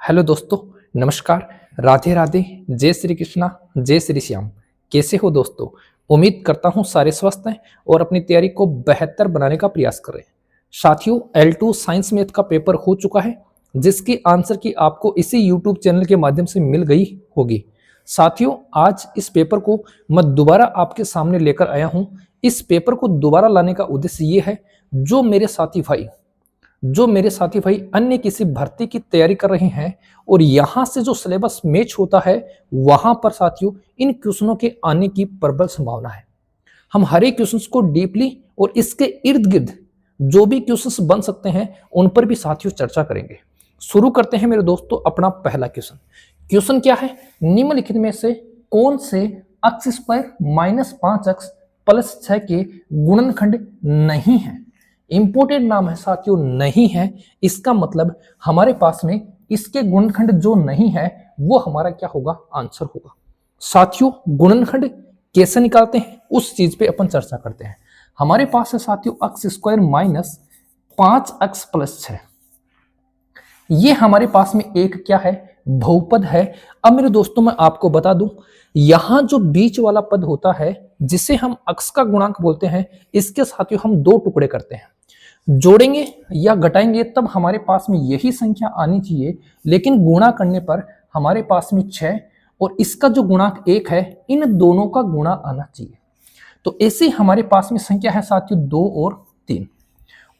Hello दोस्तों, नमस्कार। राधे राधे। जय श्री कृष्णा, जय श्री श्याम। कैसे हो दोस्तों? उम्मीद करता हूँ सारे स्वस्थ हैं और अपनी तैयारी को बेहतर बनाने का प्रयास कर रहे हैं। साथियों, L2 साइंस मैथ का पेपर हो चुका है, जिसकी आंसर की आपको इसी यूट्यूब चैनल के माध्यम से मिल गई होगी। साथियों, आज इस पेपर को मैं दोबारा आपके सामने लेकर आया हूँ। इस पेपर को दोबारा लाने का उद्देश्य ये है, जो मेरे साथी भाई अन्य किसी भर्ती की तैयारी कर रहे हैं और यहां से जो सिलेबस मैच होता है, वहां पर साथियों इन क्वेश्चनों के आने की प्रबल संभावना है। हम हर एक क्वेश्चंस को डीपली और इसके इर्द गिर्द जो भी क्वेश्चंस बन सकते हैं उन पर भी साथियों चर्चा करेंगे। शुरू करते हैं मेरे दोस्तों अपना पहला क्वेश्चन। क्वेश्चन क्या है? निम्नलिखित में से कौन से x square minus 5x plus 6 के गुणनखंड नहीं है? इंपोर्टेंट नाम है साथियों, नहीं है। इसका मतलब हमारे पास में इसके गुणनखंड जो नहीं है वो हमारा क्या होगा? आंसर होगा। साथियों, गुणनखंड कैसे निकालते हैं उस चीज पे अपन चर्चा करते हैं। हमारे पास है साथियों x square minus 5x plus 6। ये हमारे पास में एक क्या है? बहुपद है। अब मेरे दोस्तों मैं आपको बता दूं, यहां जो बीच वाला पद होता है जिसे हम x का गुणांक बोलते हैं, इसके साथियों हम दो टुकड़े करते हैं, जोड़ेंगे या घटाएंगे तब हमारे पास में यही संख्या आनी चाहिए, लेकिन गुणा करने पर हमारे पास में 6 और इसका जो गुणांक 1 है, इन दोनों का गुणा आना चाहिए। तो ऐसे हमारे पास में संख्या है साथियों 2 और 3।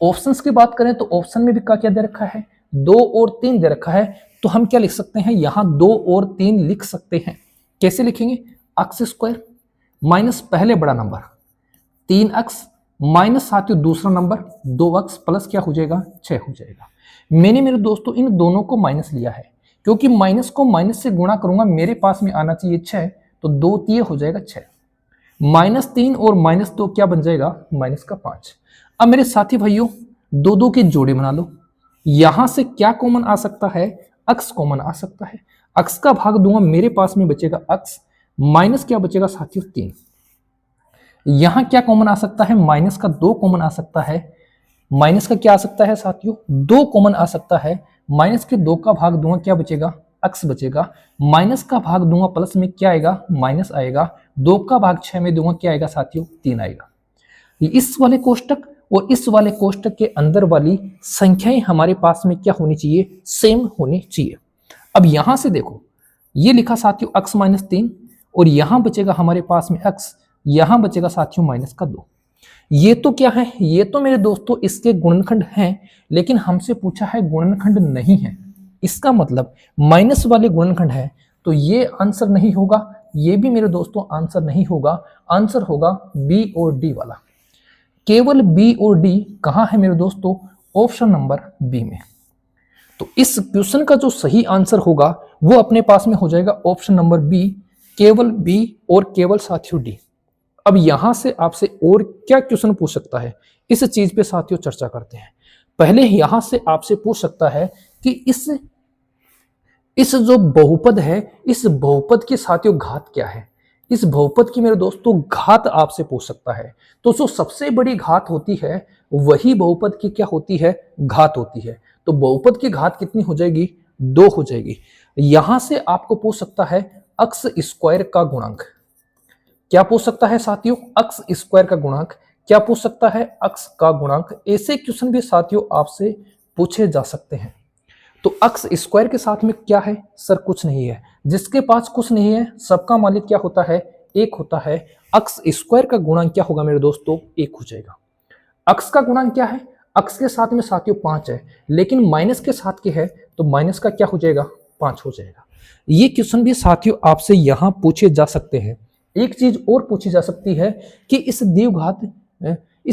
ऑप्शंस की बात करें तो ऑप्शन में भी क्या दे रखा है? 2 और 3 दे रखा है। तो हम क्या लिख सकते हैं? यहां 2 और 3 लिख सकते हैं। कैसे लिखेंगे? x स्क्वायर माइनस पहले बड़ा नंबर 3x माइनस साथियों दूसरा नंबर 2x प्लस क्या हो जाएगा? 6 हो जाएगा। मैंने मेरे दोस्तों इन दोनों को माइनस लिया है, क्योंकि माइनस को माइनस से गुणा करूंगा, मेरे पास में आना चाहिए 6, तो 2 3 हो जाएगा 6। माइनस 3 और माइनस 2 क्या बन जाएगा? माइनस का 5। अब मेरे साथी भाइयों, दो दो की जोड़ी बना लो। यहां से क्या कॉमन आ सकता है? x कॉमन आ सकता है। x का भाग दूंगा, मेरे पास में बचेगा x, माइनस क्या बचेगा साथियों? 3। यहां क्या कॉमन आ सकता है? माइनस का 2 कॉमन आ सकता है। माइनस का क्या आ सकता है साथियों? 2 कॉमन आ सकता है। माइनस के 2 का भाग दूंगा, क्या बचेगा? x बचेगा। माइनस का भाग दूंगा, प्लस में क्या आएगा? माइनस आएगा। 2 का भाग 6 में दूंगा, क्या आएगा साथियों? 3 आएगा। इस वाले कोष्टक और इस वाले कोष्टक के अंदर वाली संख्याएं हमारे पास में क्या होनी चाहिए? सेम होनी चाहिए। अब यहां से देखो, ये लिखा साथियों x माइनस 3 और यहां बचेगा हमारे पास में x, यहां बचेगा साथियों माइनस का 2। ये तो क्या है? ये तो मेरे दोस्तों इसके गुणनखंड हैं, लेकिन हमसे पूछा है गुणनखंड नहीं है। इसका मतलब माइनस वाले गुणनखंड है, तो ये आंसर नहीं होगा, ये भी मेरे दोस्तों आंसर नहीं होगा। आंसर होगा बी और डी वाला। केवल बी और डी कहां है मेरे दोस्तों? ऑप्शन नंबर बी में। तो इस क्वेश्चन का जो सही आंसर होगा वो अपने पास में हो जाएगा ऑप्शन नंबर बी, केवल बी और केवल साथियों डी। अब यहां से आपसे और क्या क्वेश्चन पूछ सकता है, इस चीज पे साथियों चर्चा करते हैं। पहले यहां से आपसे पूछ सकता है कि इस जो बहुपद है, इस बहुपद के साथियों घात क्या है? इस बहुपद की मेरे दोस्तों घात आपसे पूछ सकता है। तो जो सबसे बड़ी घात होती है वही बहुपद की क्या होती है? घात होती है। तो बहुपद की घात कितनी हो जाएगी? 2 हो जाएगी। यहां से आपको पूछ सकता है x स्क्वायर का गुणांक। क्या पूछ सकता है साथियों? x स्क्वायर का गुणांक। क्या पूछ सकता है? x का गुणांक। ऐसे क्वेश्चन भी साथियों आपसे पूछे जा सकते हैं। तो x स्क्वायर के साथ में क्या है? सर कुछ नहीं है। जिसके पास कुछ नहीं है सबका मालिक क्या होता है? 1 होता है। x स्क्वायर का गुणांक क्या होगा मेरे दोस्तों? 1 हो जाएगा। x का गुणांक क्या है? x के साथ में साथियों 5 है, लेकिन माइनस के साथ के है, तो माइनस का क्या हो जाएगा? 5 हो जाएगा। ये क्वेश्चन भी साथियों आपसे यहां पूछे जा सकते हैं। एक चीज और पूछी जा सकती है कि इस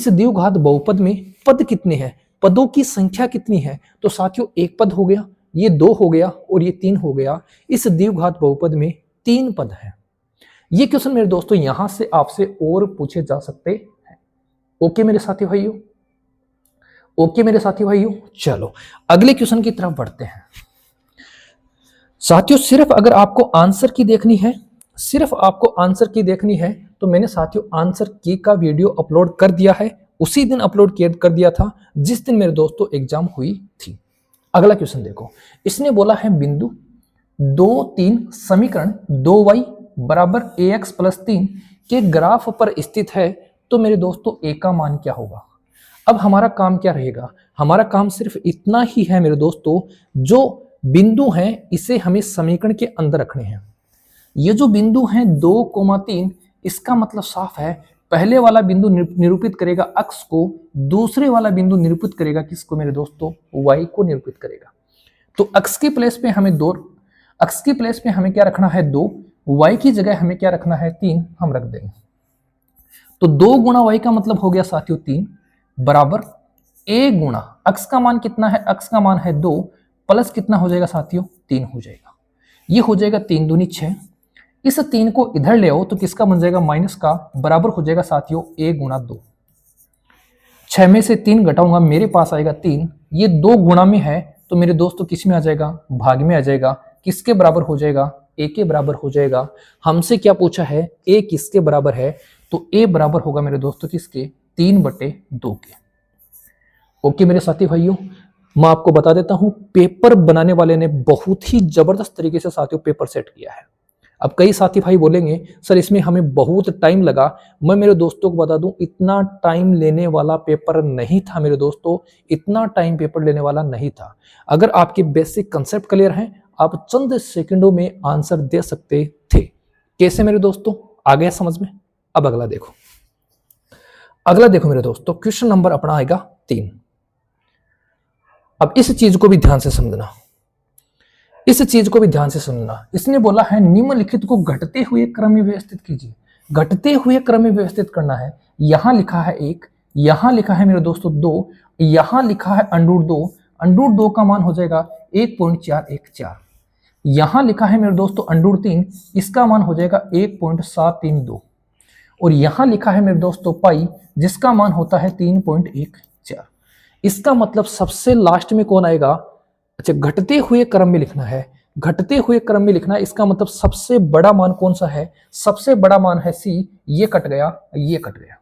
द्विघात बहुपद में पद कितने हैं? पदों की संख्या कितनी है? तो साथियों एक पद हो गया, ये 2 हो गया और ये 3 हो गया। इस द्विघात बहुपद में 3 पद हैं। ये क्वेश्चन मेरे दोस्तों यहां से आपसे और पूछे जा सकते हैं। ओके मेरे साथी भाइयों? ओके मेरे साथी भाइयों, चलो अगले क्वेश्चन की तरफ बढ़ते हैं। साथियों सिर्फ अगर आपको आंसर की देखनी है, तो मैंने साथियों आंसर की का वीडियो अपलोड कर दिया है। उसी दिन अपलोड कर दिया था जिस दिन मेरे दोस्तों एग्जाम हुई थी। अगला क्वेश्चन देखो, इसने बोला है बिंदु 2, 3 समीकरण 2y बराबर ax प्लस 3 के ग्राफ पर स्थित है, तो मेरे दोस्तों a का मान क्या होगा। अब हमारा काम क्या रहेगा, हमारा काम सिर्फ इतना ही है मेरे दोस्तों, जो बिंदु हैं इसे हमें समीकरण के अंदर रखने हैं। ये जो बिंदु हैं 2, 3, इसका मतलब साफ है, पहले वाला बिंदु निरूपित करेगा अक्ष को, दूसरे वाला बिंदु निरूपित करेगा किसको मेरे दोस्तों, y को निरूपित करेगा। तो अक्ष के प्लेस पे हमें 2, अक्ष के प्लेस पे हमें क्या रखना है 2, y की जगह हमें क्या रखना है 3 हम रख देंगे। तो 2 गुणा y का मतलब हो गया साथियों 3 बराबर a गुणा अक्ष का मान कितना है, अक्ष का मान है 2 प्लस कितना हो जाएगा साथियों 3 हो जाएगा। ये हो जाएगा 3 दूनी 6, इस 3 को इधर ले आओ तो किसका बन जाएगा माइनस का, बराबर हो जाएगा साथियों a गुणा 2। 6 में से 3 घटाऊंगा मेरे पास आएगा 3, ये 2 गुणा में है तो मेरे दोस्तों किस में आ जाएगा, भाग में आ जाएगा। किसके बराबर हो जाएगा, a के बराबर हो जाएगा। हमसे क्या पूछा है, a किसके बराबर है, तो a बराबर होगा मेरे दोस्तों किसके, 3/2 के। ओके मेरे साथी भाइयों, मैं आपको बता देता हूं, पेपर बनाने वाले ने बहुत ही जबरदस्त तरीके से साथियों पेपर सेट किया है। अब कई साथी भाई बोलेंगे सर इसमें हमें बहुत टाइम लगा, मैं मेरे दोस्तों को बता दूं इतना टाइम लेने वाला पेपर नहीं था मेरे दोस्तों, इतना टाइम पेपर लेने वाला नहीं था। अगर आपके बेसिक कंसेप्ट क्लियर हैं, आप चंद सेकंडों में आंसर दे सकते थे। कैसे मेरे दोस्तों, आ गया समझ में। अब अगला देखो, अगला देखो मेरे दोस्तों, क्वेश्चन नंबर अपना आएगा 3। अब इस चीज को भी ध्यान से समझना, इस चीज को भी ध्यान से सुनना। इसने बोला है निम्नलिखित को घटते हुए क्रम में व्यवस्थित कीजिए। घटते हुए क्रम में व्यवस्थित करना है। यहां लिखा है 1, यहां लिखा है मेरे दोस्तों 2, यहां लिखा है √2, √2 का मान हो जाएगा 1.414। यहां लिखा है मेरे दोस्तों √3, इसका मान हो जाएगा 1.732, और यहां लिखा है मेरे दोस्तों पाई, जिसका मान होता है 3.14। इसका मतलब सबसे लास्ट में कौन आएगा, अच्छा घटते हुए क्रम में लिखना है, घटते हुए क्रम में लिखना है। इसका मतलब सबसे बड़ा मान कौन सा है, सबसे बड़ा मान है C, ये कट गया, ये कट गया।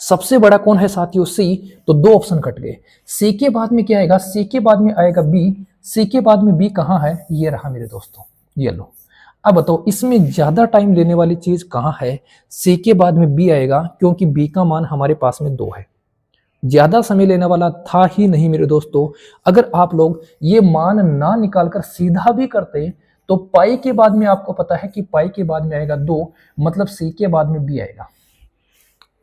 सबसे बड़ा कौन है साथियों, C, तो 2 ऑप्शन कट गए। C के बाद में क्या आएगा, C के बाद में आएगा B, C के बाद में B कहां है, ये रहा मेरे दोस्तों, ये लो। अब बताओ इसमें ज्यादा टाइम लेने वाली चीज कहां है, C के बाद में B आएगा, क्योंकि B का मान हमारे पास में 2 है। ज्यादा समय लेने वाला था ही नहीं मेरे दोस्तों। अगर आप लोग ये मान ना निकालकर सीधा भी करते तो पाई के बाद में आपको पता है कि पाई के बाद में आएगा 2, मतलब C के बाद में B आएगा।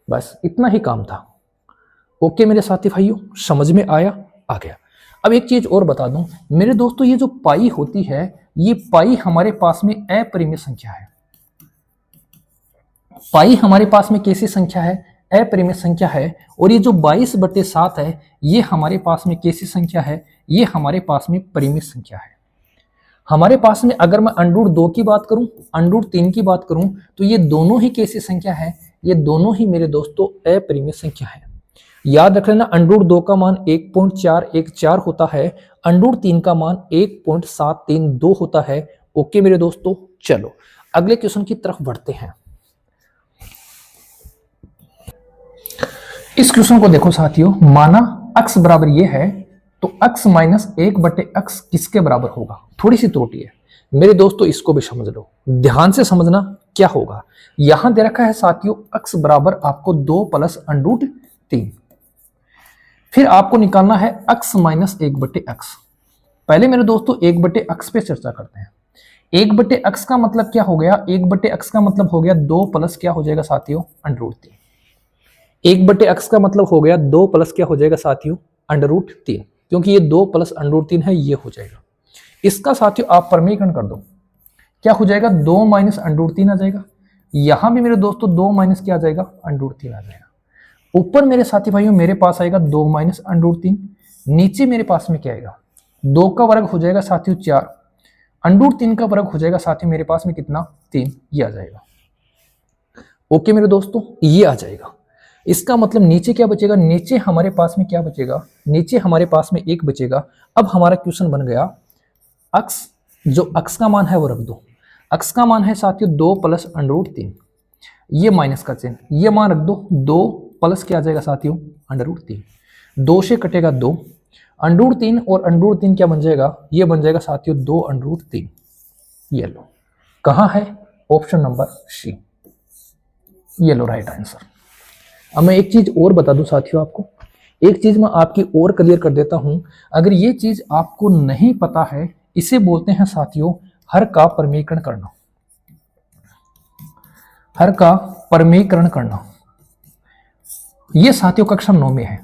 बस इतना ही काम था। ओके मेरे साथी भाइयों, समझ में आया, आ गया। अब एक चीज और बता दूं मेरे दोस्तों, ये जो पाई होती है, ये पाई हमारे पास में अपरिमेय संख्या है। पाई हमारे पास में कैसी संख्या है, अपरिमेय संख्या है। और ये जो 22/7 है, ये हमारे पास में कैसी संख्या है, ये हमारे पास में परिमेय संख्या है। हमारे पास में अगर मैं √2 की बात करूं, √3 की बात करूं, तो ये दोनों ही कैसी संख्या है, ये दोनों ही मेरे दोस्तों अपरिमेय संख्या है। याद रख लेना, √2 का मान 1.414 होता है, √3 का मान 1.732 होता है। ओके मेरे दोस्तों, चलो अगले क्वेश्चन की तरफ बढ़ते हैं। इस क्वेश्चन को देखो साथियों, माना अक्स बराबर ये है, तो अक्स माइनस 1/x किसके बराबर होगा। थोड़ी सी त्रुटि है मेरे दोस्तों, इसको भी समझ लो, ध्यान से समझना क्या होगा। यहां दे रखा है साथियों अक्स बराबर आपको 2 + √3, फिर आपको निकालना है अक्स माइनस 1/x। पहले मेरे दोस्तों 1/x पे चर्चा करते हैं। 1/x का मतलब क्या हो गया, 1/x का मतलब हो गया 2 प्लस क्या हो जाएगा साथियों, √3। 1/x का मतलब हो गया 2 प्लस क्या हो जाएगा साथियों, √3, क्योंकि ये 2 + √3 है, ये हो जाएगा। इसका साथियों आप परमीकरण कर दो, क्या हो जाएगा, 2 - √3 आ जाएगा। यहां भी मेरे दोस्तों 2 - क्या आ जाएगा, √3 आ जाएगा। ऊपर मेरे साथी भाइयों मेरे पास आएगा 2 - √3, नीचे मेरे पास में क्या आएगा, 2 का वर्ग हो जाएगा साथियों 4, √3 का वर्ग हो जाएगा साथियों मेरे पास में कितना, 3, ये आ जाएगा। ओके मेरे दोस्तों, ये आ जाएगा। इसका मतलब नीचे क्या बचेगा, नीचे हमारे पास में क्या बचेगा, नीचे हमारे पास में 1 बचेगा। अब हमारा क्वेश्चन बन गया, अक्स, जो अक्स का मान है वो रख दो। अक्स का मान है साथियों 2 + √3, ये माइनस का चिन्ह, ये मान रख दो, 2 प्लस क्या आ जाएगा साथियों, √3। 2 से कटेगा 2, √3 और √3 क्या बन जाएगा, ये बन जाएगा साथियों 2√3। ये लो, कहाँ है, ऑप्शन नंबर सी, ये लो राइट आंसर। अब मैं एक चीज और बता दूं साथियों आपको, एक चीज मैं आपकी और क्लियर कर देता हूं। अगर ये चीज आपको नहीं पता है, इसे बोलते हैं साथियों हर का परमीकरण करना। हर का परमीकरण करना, ये साथियों कक्षा 9 में है।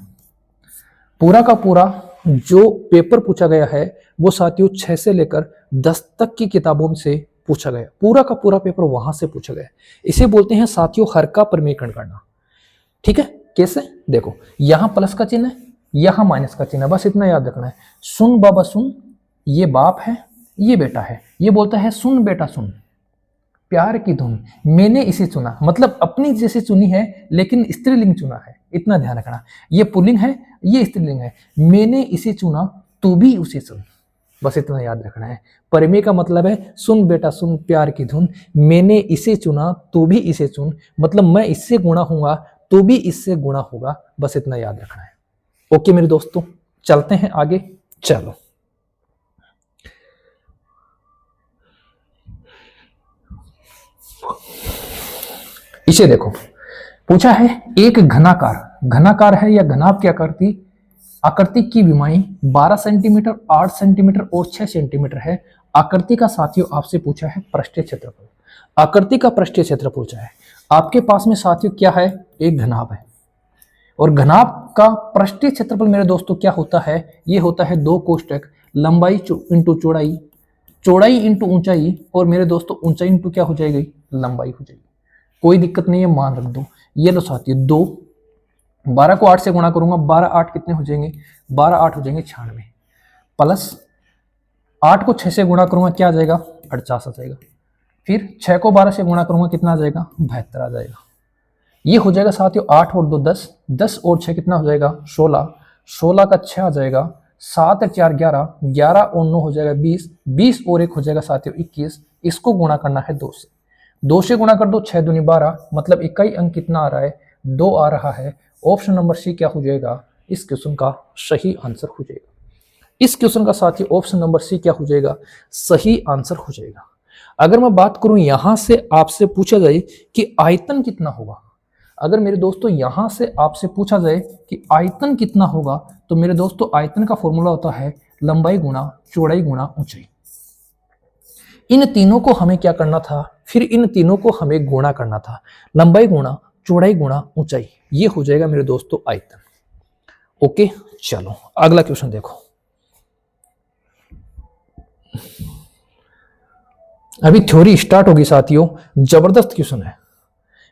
पूरा का पूरा जो पेपर पूछा गया है वो साथियों 6 से लेकर 10 तक की किताबों से पूछा गया, पूरा का पूरा पेपर वहां से पूछा गया। इसे बोलते हैं साथियों हर का परमीकरण करना। ठीक है, कैसे, देखो यहां प्लस का चिन्ह है, यहां माइनस का चिन्ह है, बस इतना याद रखना है। सुन बाबा सुन, ये बाप है, ये बेटा है। ये बोलता है सुन बेटा सुन, प्यार की धुन, मैंने इसे चुना, मतलब अपनी जैसे चुनी है लेकिन स्त्रीलिंग चुना है, इतना ध्यान रखना। ये पुल्लिंग है, ये स्त्रीलिंग है, मैंने इसे चुना तू भी उसे चुन, बस इतना याद रखना है। परमे का मतलब है सुन बेटा सुन, प्यार की धुन, मैंने इसे चुना तू भी इसे चुन, मतलब मैं इससे गुणा हूंगा तो भी इससे गुणा होगा, बस इतना याद रखना है। ओके मेरे दोस्तों, चलते हैं आगे। चलो इसे देखो, पूछा है एक घनाकार, घनाकार है या घनाभ की आकृति की विमाई 12 सेंटीमीटर, 8 सेंटीमीटर और 6 सेंटीमीटर है। आकृति का साथियों आपसे पूछा है पृष्ठीय क्षेत्रफल, आकृति का पृष्ठीय क्षेत्र पूछा है। आपके पास में साथियों क्या है, एक घनाभ है, और घनाभ का पृष्ठीय क्षेत्रफल मेरे दोस्तों क्या होता है, ये होता है 2 कोष्टक लंबाई इंटू चौड़ाई, चौड़ाई इंटू ऊंचाई, और मेरे दोस्तों ऊंचाई इंटू क्या हो जाएगी, लंबाई हो जाएगी। कोई दिक्कत नहीं है, मान रख दो। ये लो साथियों 2, 12 को 8 से गुणा करूंगा, 12 8 कितने हो जाएंगे, 12 8 हो जाएंगे 96, प्लस 8 को 6 से गुणा करूंगा क्या आ जाएगा, 48 आ जाएगा। फिर 6 को 12 से गुणा करूंगा कितना आ जाएगा, 72 आ जाएगा। ये हो जाएगा साथियों 8 और 2 10, 10 और 6 कितना हो जाएगा 16, 16 का 6 आ जाएगा, 7 और 4 11, 11 और 9 हो जाएगा 20, 20 और 1 हो जाएगा साथियों 21। इसको गुणा करना है 2 से, 2 से गुणा कर दो, 6 दूनी 12, मतलब इकाई अंक कितना आ रहा है, 2 आ रहा है। ऑप्शन नंबर सी क्या हो जाएगा, इस क्वेश्चन का सही आंसर हो जाएगा। इस क्वेश्चन का साथियों ऑप्शन नंबर सी क्या हो जाएगा, सही आंसर हो जाएगा। अगर मैं बात करूं यहां से आपसे पूछा जाए कि आयतन कितना होगा, अगर मेरे दोस्तों यहां से आपसे पूछा जाए कि आयतन कितना होगा, तो मेरे दोस्तों आयतन का फॉर्मूला होता है लंबाई गुणा चौड़ाई गुणा ऊंचाई। इन तीनों को हमें क्या करना था, फिर इन तीनों को हमें गुणा करना था, लंबाई गुणा चौड़ाई गुणा ऊंचाई, ये हो जाएगा मेरे दोस्तों आयतन। ओके चलो अगला क्वेश्चन देखो। अभी थ्योरी स्टार्ट होगी साथियों, जबरदस्त क्वेश्चन है।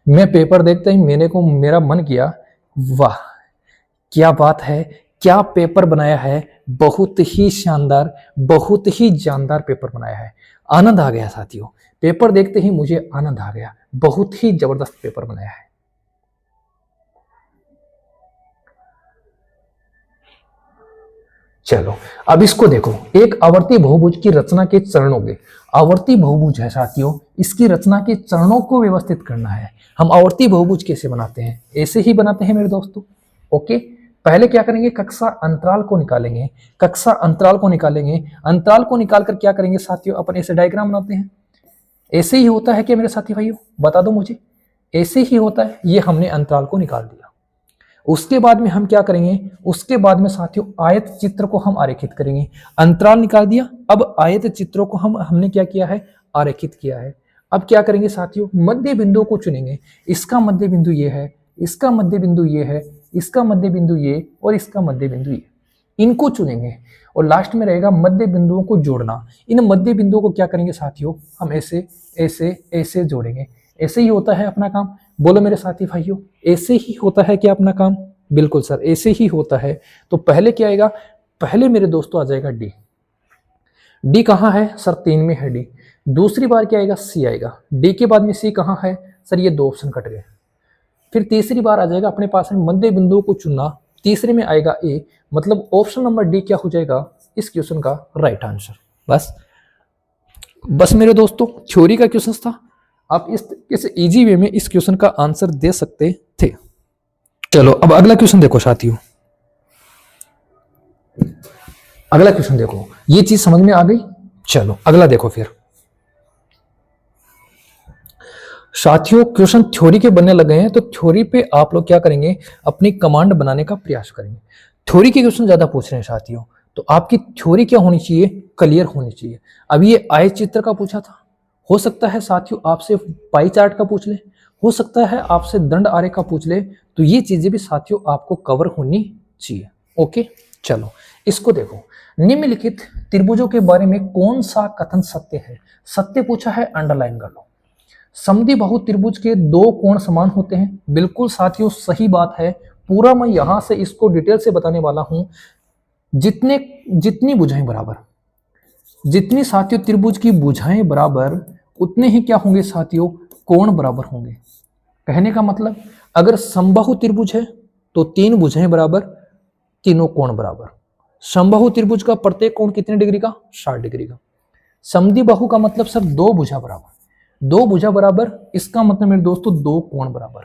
मैं पेपर देखते ही मेरा मन किया, वाह क्या बात है, क्या पेपर बनाया है, बहुत ही शानदार, बहुत ही जानदार पेपर बनाया है। आनंद आ गया साथियों, पेपर देखते ही मुझे आनंद आ गया, बहुत ही जबरदस्त पेपर बनाया है। चलो अब इसको देखो, एक आवर्ती बहुभुज की रचना के चरणों के, आवर्ती बहुभुज है साथियों, इसकी रचना के चरणों को व्यवस्थित करना है। हम आवर्ती बहुभुज कैसे बनाते हैं, ऐसे ही बनाते हैं मेरे दोस्तों। ओके, पहले क्या करेंगे, कक्षा अंतराल को निकालेंगे, कक्षा अंतराल को निकालेंगे, अंतराल को निकालकर क्या करेंगे साथियों, अपन ऐसे डायग्राम बनाते हैं। ऐसे ही होता है क्या मेरे साथी भाइयों, बता दो मुझे, ऐसे ही होता है। ये हमने अंतराल को निकाल दिया, उसके बाद में हम क्या करेंगे, उसके बाद में साथियों आयत चित्र को हम आरेखित करेंगे। अंतराल निकाल दिया, अब आयत चित्रों को हमने क्या किया है, आरेखित किया है। अब क्या करेंगे साथियों, मध्य बिंदुओं को चुनेंगे। इसका मध्य बिंदु ये है, इसका मध्य बिंदु ये है, इसका मध्य बिंदु ये, और इसका मध्य बिंदु ये, इनको चुनेंगे। और लास्ट में रहेगा मध्य बिंदुओं को जोड़ना। इन मध्य बिंदुओं को क्या करेंगे साथियों, हम ऐसे ऐसे ऐसे जोड़ेंगे। ऐसे ही होता है अपना काम, बोलो मेरे साथी भाइयों, ऐसे ही होता है क्या अपना काम, बिल्कुल सर ऐसे ही होता है। तो पहले क्या आएगा, पहले मेरे दोस्तों आ जाएगा डी। डी कहाँ है सर, 3 में है डी। दूसरी बार क्या आएगा, सी आएगा। डी के बाद में सी कहाँ है सर, ये 2 ऑप्शन कट गए। फिर तीसरी बार आ जाएगा अपने पास में मध्य बिंदुओं को चुनना, तीसरे में आएगा ए, मतलब ऑप्शन नंबर डी क्या हो जाएगा इस क्वेश्चन का राइट आंसर। बस मेरे दोस्तों थ्योरी का क्वेश्चन था, आप इस इजी वे में इस क्वेश्चन का आंसर दे सकते थे। चलो अब अगला क्वेश्चन देखो साथियों। अगला क्वेश्चन देखो, ये चीज समझ में आ गई। चलो अगला देखो फिर साथियों, क्वेश्चन थ्योरी के बनने लगे हैं, तो थ्योरी पे आप लोग क्या करेंगे, अपनी कमांड बनाने का प्रयास करेंगे। थ्योरी के क्वेश्चन ज्यादा पूछ रहे हैं साथियों, तो आपकी थ्योरी क्या होनी चाहिए, क्लियर होनी चाहिए। अभी ये आय चित्र का पूछा था, हो सकता है साथियों आपसे पाई चार्ट का पूछ ले, हो सकता है आपसे दंड आरेख का पूछ ले, तो ये चीजें भी साथियों आपको कवर होनी चाहिए। ओके चलो इसको देखो, निम्नलिखित त्रिभुजों के बारे में कौन सा कथन सत्य है। सत्य पूछा है, अंडरलाइन कर लो। समद्विबाहु त्रिभुज के दो कोण समान होते हैं, बिल्कुल साथियों सही बात है। पूरा मैं यहां से इसको डिटेल से बताने वाला हूं। जितनी भुजाएं बराबर, जितनी साथियों त्रिभुज की भुजाएं बराबर, उतने ही क्या होंगे साथियों, कोण बराबर होंगे। कहने का मतलब अगर समबाहु त्रिभुज है तो तीन भुजाएं बराबर, तीनों कोण बराबर। समबाहु त्रिभुज का प्रत्येक कोण कितने डिग्री का, 60 डिग्री का। समद्विबाहु का मतलब सर दो भुजा बराबर, दो भुजा बराबर, इसका मतलब मेरे दोस्तों दो कोण बराबर।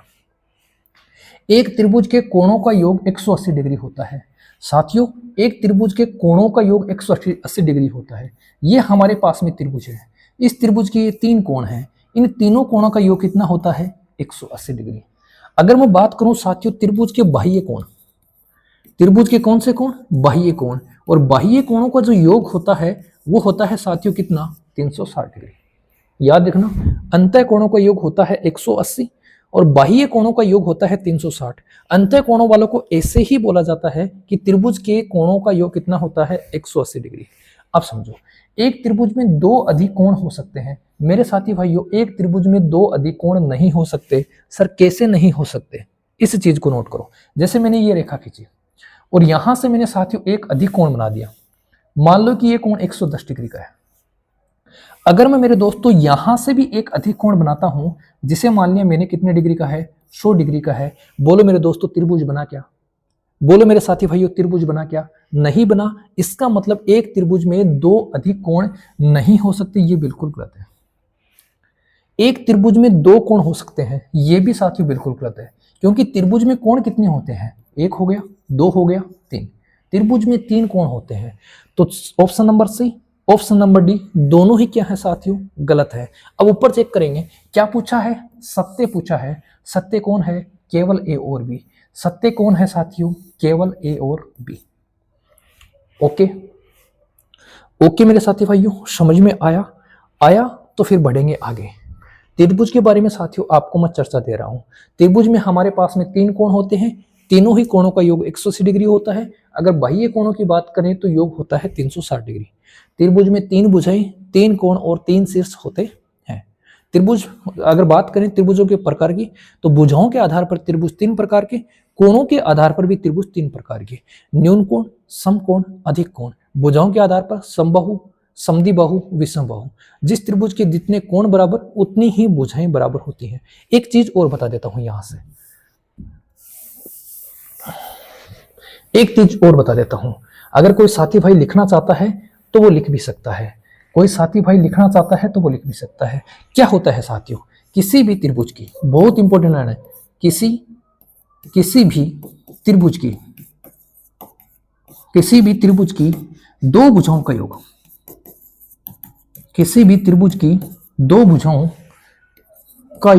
एक त्रिभुज के कोणों का योग 180 डिग्री होता है साथियों, एक त्रिभुज के कोणों का योग 180 डिग्री होता है। ये हमारे पास में त्रिभुज है, इस त्रिभुज के ये तीन कोण हैं, इन तीनों कोणों का योग कितना होता है, 180 डिग्री। अगर मैं बात करूं साथियों त्रिभुज के बाह्य कोण, त्रिभुज के कौन से कोण, बाह्य कोण, और बाह्य कोणों का जो योग होता है वो होता है साथियों कितना, 360 डिग्री। याद रखना, अंतः कोणों का योग होता है 180 और बाह्य कोणों का योग होता है 360। अंतः कोणों वालों को ऐसे ही बोला जाता है कि त्रिभुज के कोणों का योग कितना होता है, 180 डिग्री। अब समझो, एक त्रिभुज में दो अधिक कोण हो सकते हैं। मेरे साथी भाइयों, एक त्रिभुज में दो अधिक कोण नहीं हो सकते। सर कैसे नहीं हो सकते, इस चीज को नोट करो। जैसे मैंने ये रेखा खींची और यहां से मैंने साथियों एक अधिक कोण बना दिया, मान लो कि ये कोण 110 डिग्री का है। अगर मैं मेरे दोस्तों यहां से भी एक अधिक कोण बनाता हूं, जिसे मान लिया मैंने कितने डिग्री का है, 100 डिग्री का है, बोलो मेरे दोस्तों त्रिभुज बना क्या, बोलो मेरे साथी भाइयों त्रिभुज बना क्या, नहीं बना। इसका मतलब एक त्रिभुज में दो अधिक कोण नहीं हो सकते, ये बिल्कुल गलत है। एक त्रिभुज में दो कोण हो सकते हैं, ये भी साथियों बिल्कुल गलत है, क्योंकि त्रिभुज में कोण कितने होते हैं, एक हो गया, दो हो गया, तीन। त्रिभुज में तीन कोण होते हैं, तो option number C, option number D दोनों ही क्या है साथियों, गलत है। अब ऊपर चेक करेंगे, क्या पूछा है, सत्य पूछा है। सत्य कौन है, केवल ए और बी। सत्य कौन है साथियों, केवल ए और बी। ओके ओके मेरे साथी भाइयों, समझ में आया तो फिर बढ़ेंगे आगे। त्रिभुज के बारे में साथियों आपको मैं चर्चा दे रहा हूं। त्रिभुज में हमारे पास में तीन कोण होते हैं, तीनों ही कोणों का योग 180 डिग्री होता है। अगर बाह्य कोणों की बात करें तो योग होता है 360 डिग्री। त्रिभुज में तीन भुजाएं, तीन कोण और तीन शीर्ष होते हैं। त्रिभुज अगर बात करें त्रिभुजों के प्रकार की, तो भुजाओं के आधार पर त्रिभुज तीन प्रकार के, कोणों के आधार पर भी त्रिभुज तीन प्रकार के, न्यून कोण, समकोण, अधिक कोण। भुजाओं के आधार पर समबाहु, समद्विबाहु, विषमबाहु। जिस त्रिभुज के जितने कोण बराबर उतनी ही भुजाएं बराबर होती हैं। एक चीज और बता देता हूं यहां से, एक चीज और बता देता हूं, अगर कोई साथी भाई लिखना चाहता है तो वो लिख भी सकता है, कोई साथी भाई लिखना चाहता है तो वो लिख भी सकता है। क्या होता है साथियों, किसी भी त्रिभुज की, बहुत इंपॉर्टेंट है, किसी भी त्रिभुज की, किसी भी त्रिभुज की दो भुजाओं का योग, किसी भी त्रिभुज की दो भुजाओं का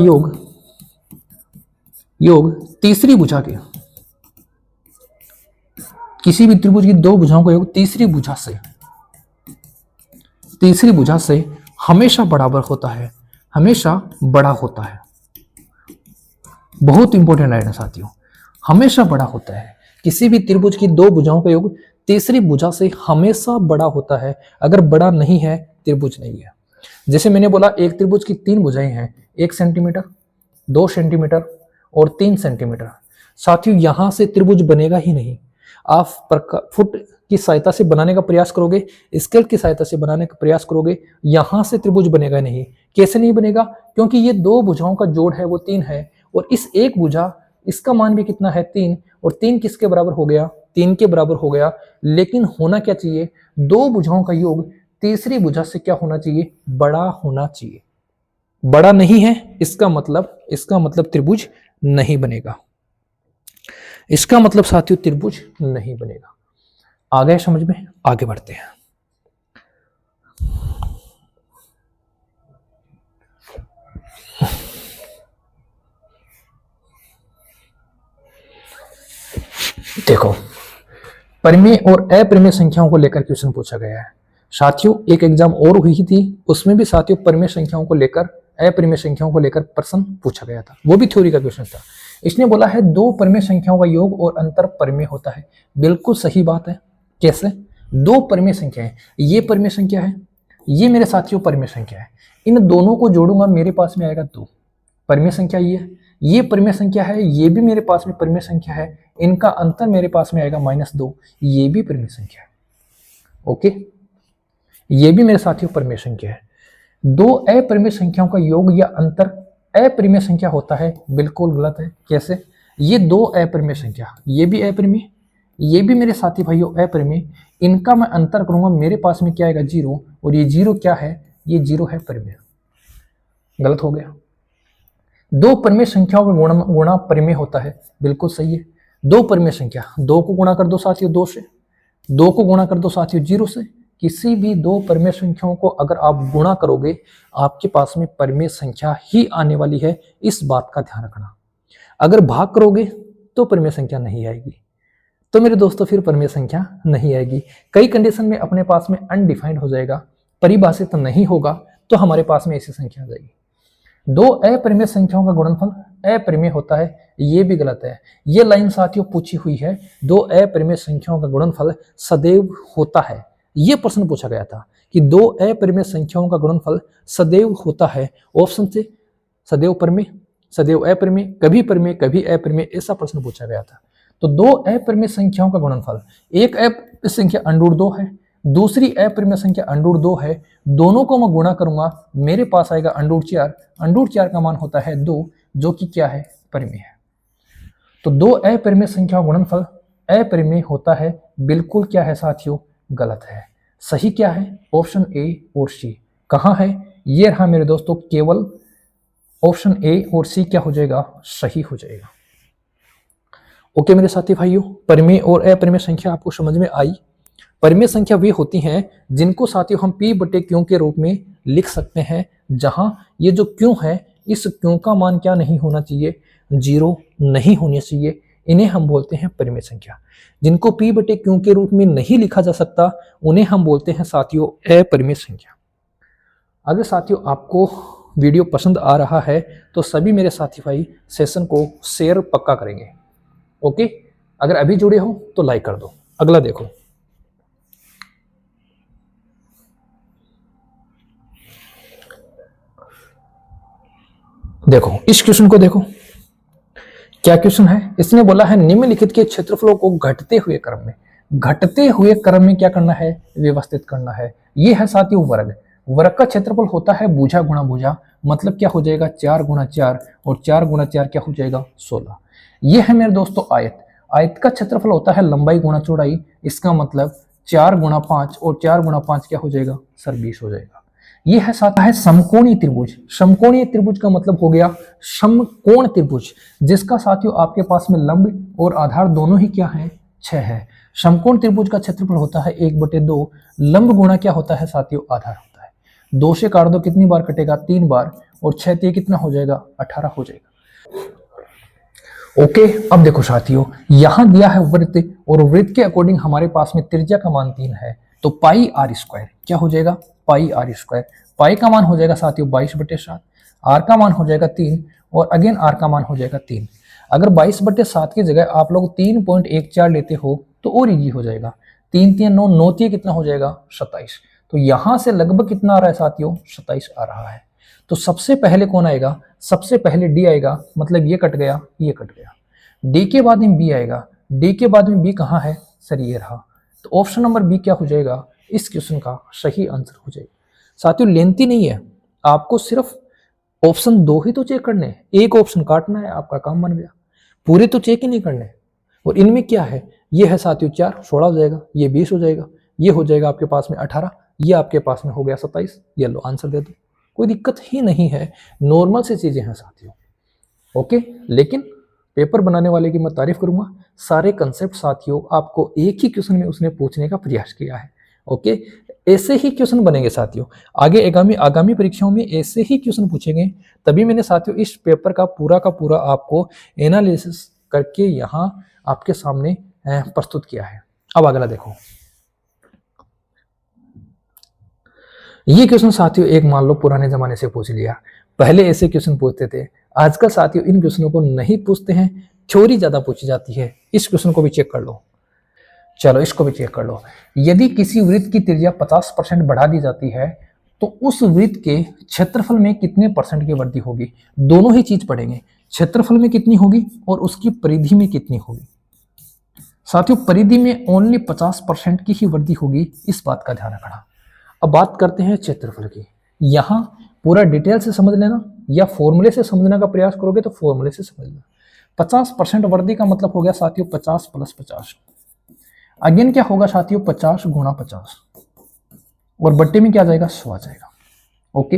योग तीसरी भुजा के, किसी भी त्रिभुज की दो भुजाओं का योग तीसरी भुजा से हमेशा बराबर होता है, हमेशा बड़ा होता है। बहुत इंपॉर्टेंट लाइन है साथियों, हमेशा बड़ा होता है। किसी भी त्रिभुज की दो भुजाओं का योग तीसरी भुजा से हमेशा बड़ा होता है। अगर बड़ा नहीं है त्रिभुज नहीं है। जैसे मैंने बोला एक त्रिभुज की तीन भुजाएं हैं, 1 सेंटीमीटर, 2 सेंटीमीटर और 3 सेंटीमीटर। साथियों यहां से त्रिभुज बनेगा ही नहीं। आप फुट की सहायता से बनाने का प्रयास करोगे, स्केल की सहायता से बनाने का प्रयास करोगे, यहां से त्रिभुज बनेगा नहीं। कैसे नहीं बनेगा, क्योंकि ये दो भुजाओं का जोड़ है वो 3 है, और इस एक भुजा, इसका मान भी कितना है 3, और 3 किसके बराबर हो गया, 3 के बराबर हो गया। लेकिन होना क्या चाहिए, दो भुजाओं का योग तीसरी भुजा से क्या होना चाहिए, बड़ा होना चाहिए। बड़ा नहीं है, इसका मतलब त्रिभुज नहीं बनेगा। इसका मतलब साथियों त्रिभुज नहीं बनेगा। आ गए समझ में? आगे बढ़ते हैं। देखो, परिमेय और अपरिमेय संख्याओं को लेकर क्वेश्चन पूछा गया है साथियों। एक एग्जाम और हुई थी, उसमें भी साथियों परिमेय संख्याओं को लेकर, अपरिमेय संख्याओं को लेकर प्रश्न पूछा गया था, वो भी थ्योरी का क्वेश्चन था। इसने बोला है दो परिमेय संख्याओं का योग और अंतर परिमेय होता है। बिल्कुल सही बात है। कैसे? दो परिमेय संख्या है, ये परिमेय संख्या है, ये मेरे साथियों परिमेय संख्या है, इन दोनों को जोड़ूंगा मेरे पास में आएगा दो। परिमेय संख्या ये परिमेय संख्या है, ये भी मेरे पास में परिमेय संख्या है, इनका अंतर मेरे पास में आएगा -2, ये भी परिमेय संख्या है। ओके, ये भी मेरे साथियों परिमेय संख्या है। दो अपरिमेय संख्याओं का योग या अंतर अपरिमेय संख्या होता है। बिल्कुल गलत है। कैसे? ये दो अपरिमेय संख्या, ये भी अपरिमेय, ये भी मेरे साथी भाइयों अपरिमेय, इनका मैं अंतर करूंगा मेरे पास में क्या आएगा 0, और ये 0 क्या है? ये 0 है परिमेय। गलत हो गया। दो परिमेय संख्याओं में गुणा परिमेय होता है। बिल्कुल सही है। दो परिमेय संख्या, 2 को गुणा कर दो साथियों 2 से, 2 को गुणा कर दो साथियों 0 से। किसी भी दो परिमेय संख्याओं को अगर आप गुणा करोगे, आपके पास में परिमेय संख्या ही आने वाली है, इस बात का ध्यान रखना। अगर भाग करोगे तो परिमेय संख्या नहीं आएगी। तो मेरे दोस्तों फिर परिमेय संख्या नहीं आएगी। कई कंडीशन में अपने पास में अनडिफाइंड हो जाएगा, परिभाषित तो नहीं होगा, तो हमारे पास में ऐसी संख्या आ जाएगी। दो अपरिमेय संख्याओं का गुणनफल अपरिमेय होता है, ये भी गलत है। ये लाइन साथियों पूछी हुई है, दो अपरिमेय संख्याओं का गुणनफल सदैव होता है। ये प्रश्न पूछा गया था कि दो अपरिमेय संख्याओं का गुणनफल सदैव होता है। ऑप्शन से सदैव परिमेय, सदैव अपरिमेय, कभी परिमेय कभी अपरिमेय, ऐसा प्रश्न पूछा गया था। तो दो अपरिमेय संख्याओं का गुणनफल, एक अपरिमेय संख्या √2 है, दूसरी अपरिमेय संख्या √2 है, दोनों को मैं गुणा करूंगा मेरे पास आएगा √4, √4 का मान होता है 2, जो कि क्या है? परिमेय है। तो दो अपरिमेय संख्याओं का गुणनफल अपरिमेय होता है। बिल्कुल क्या है साथियों? गलत है। सही क्या है? ऑप्शन ए और सी। कहां है? ये रहा मेरे दोस्तों, केवल ऑप्शन ए और सी क्या हो जाएगा? सही हो जाएगा। ओके मेरे साथी भाइयों, परिमेय और अपरिमेय संख्या आपको समझ में आई। परिमेय संख्या वे होती हैं जिनको साथियों हम P/Q के रूप में लिख सकते हैं, जहां ये जो Q है, इस Q का मान क्या नहीं होना चाहिए? 0 नहीं होनी चाहिए। इन्हें हम बोलते हैं परिमेय संख्या। जिनको P/Q के रूप में नहीं लिखा जा सकता, उन्हें हम बोलते हैं साथियों अपरिमेय संख्या। अगर साथियों आपको वीडियो पसंद आ रहा है तो सभी मेरे साथी भाई सेशन को शेयर पक्का करेंगे। ओके, अगर अभी जुड़े हो तो लाइक कर दो। अगला देखो, इस क्वेश्चन को देखो। क्या क्वेश्चन है? इसने बोला है निम्नलिखित के क्षेत्रफलों को घटते हुए क्रम में क्या करना है? व्यवस्थित करना है। ये है साथियों वर्ग। वर्ग का क्षेत्रफल होता है भुजा गुणा भुजा, मतलब क्या हो जाएगा? 4 × 4, और 4 × 4 क्या हो जाएगा? 16। ये है मेरे दोस्तों आयत। आयत का क्षेत्रफल होता है लंबाई गुणा चौड़ाई, इसका मतलब 4 × 5, और 4 × 5 क्या हो जाएगा? सर 20 हो जाएगा। ये है साथ है समकोणीय त्रिभुज। समकोणीय त्रिभुज का मतलब हो गया समकोण त्रिभुज, जिसका साथियों आपके पास में लंब और आधार दोनों ही क्या है? 6 है। समकोण त्रिभुज का क्षेत्रफल होता है 1/2, लंब गुणा क्या होता है साथियों? आधार होता है। 2 से काट दो, कितनी बार कटेगा? 3 बार, और 6 से कितना हो जाएगा? 18 हो जाएगा। ओके, अब देखो साथियों, यहां दिया है वृत्त, और वृत्त के अकॉर्डिंग हमारे पास में त्रिज्या का मान 3 है, तो πr² क्या हो जाएगा? πr²। पाई का मान हो जाएगा साथियों 22/7, आर का मान हो जाएगा 3, और अगेन आर का मान हो जाएगा 3। अगर 22/7 की जगह आप लोग 3.14 लेते हो तो और इजी हो जाएगा। 3 3 9 9 3 कितना हो जाएगा? 27। तो यहां से लगभग कितना आ रहा है साथियों? 27 आ रहा है। तो सबसे पहले कौन आएगा? सबसे पहले डी आएगा, मतलब ये कट गया, ये कट गया। डी के बाद में बी आएगा, डी के बाद में बी कहाँ है? सर ये रहा। तो ऑप्शन नंबर बी क्या हो जाएगा? इस क्वेश्चन का सही आंसर हो जाएगा। साथियों लेंथी नहीं है, आपको सिर्फ ऑप्शन 2 ही तो चेक करने हैं, एक ऑप्शन काटना है, आपका काम बन गया। पूरे तो चेक ही नहीं करने। और इनमें क्या है? ये है साथियों 4, 16 हो जाएगा, ये 20 हो जाएगा, ये हो जाएगा आपके पास में 18, ये आपके पास में हो गया 27। ये लो आंसर दे दो, कोई दिक्कत ही नहीं है, नॉर्मल से चीजें हैं साथियों। ओके, लेकिन पेपर बनाने वाले की मैं तारीफ करूंगा, सारे कंसेप्ट साथियों आपको एक ही क्वेश्चन में उसने पूछने का प्रयास किया है। ओके, ऐसे ही क्वेश्चन बनेंगे साथियों, आगे आगामी परीक्षाओं में ऐसे ही क्वेश्चन पूछेंगे। तभी मैंने साथियों इस पेपर का पूरा आपको एनालिसिस करके यहाँ आपके सामने प्रस्तुत किया है। अब अगला देखो, ये क्वेश्चन साथियों एक मान लो पुराने जमाने से पूछ लिया, पहले ऐसे क्वेश्चन पूछते थे, आजकल साथियों इन क्वेश्चनों को नहीं पूछते हैं, थ्योरी ज्यादा पूछी जाती है। इस क्वेश्चन को भी चेक कर लो, चलो इसको भी चेक कर लो। यदि किसी वृत्त की त्रिज्या 50% बढ़ा दी जाती है तो उस वृत्त के क्षेत्रफल में कितने परसेंट की वृद्धि होगी? दोनों ही चीज पढ़ेंगे, क्षेत्रफल में कितनी होगी और उसकी परिधि में कितनी होगी। साथियों परिधि में ओनली 50% की ही वृद्धि होगी, इस बात का ध्यान रखना। अब बात करते हैं क्षेत्रफल की। यहां पूरा डिटेल से समझ लेना या फॉर्मूले से समझने का प्रयास करोगे तो फॉर्मूले से समझ लेना। 50% वृद्धि का मतलब हो गया साथियों 50 + 50। अगेन क्या होगा साथियों 50 × 50 और बट्टे में क्या जाएगा 100 आ जाएगा। ओके,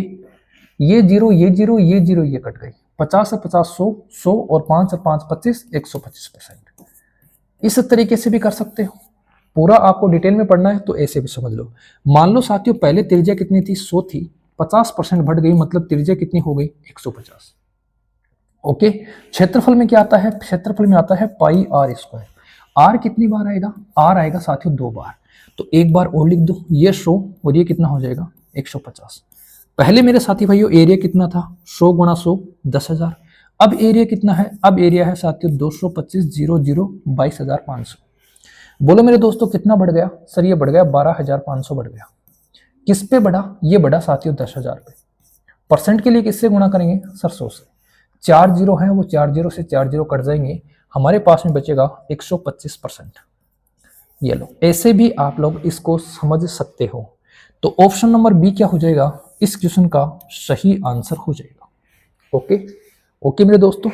ये जीरो ये जीरो ये जीरो ये कट गई, 50 से 50 100, 100 और 5 से 5 25, 125%। इस तरीके से भी कर सकते हो। पूरा आपको डिटेल में पढ़ना है तो ऐसे भी समझ लो। मान लो साथियों पहले त्रिज्या कितनी थी 100 थी, 50% बढ़ गई मतलब त्रिज्या कितनी हो गई 150। ओके, क्षेत्रफल में क्या आता है? क्षेत्रफल में आता है πr²। r कितनी बार आएगा? r आएगा साथियों 2 बार, तो एक बार और लिख दो, ये 100 और ये कितना हो जाएगा 150। पहले मेरे साथी भाइयों एरिया कितना था 100 × 100 10,000। अब एरिया कितना है? अब एरिया है साथियों 225 00 22,500। बोलो मेरे दोस्तों कितना बढ़ गया? सर ये बढ़ गया 12,500 बढ़ गया। किस पे बढ़ा? ये बढ़ा साथियों 10,000 पे। परसेंट के लिए किससे गुणा करेंगे? सर 100 से। 4 जीरो है, वो 4 जीरो से 4 जीरो कट जाएंगे, हमारे पास में बचेगा 125%। ये लो, ऐसे भी आप लोग इसको समझ सकते हो। तो ऑप्शन नंबर बी क्या हो जाएगा? इस क्वेश्चन का सही आंसर हो जाएगा। ओके ओके मेरे दोस्तों,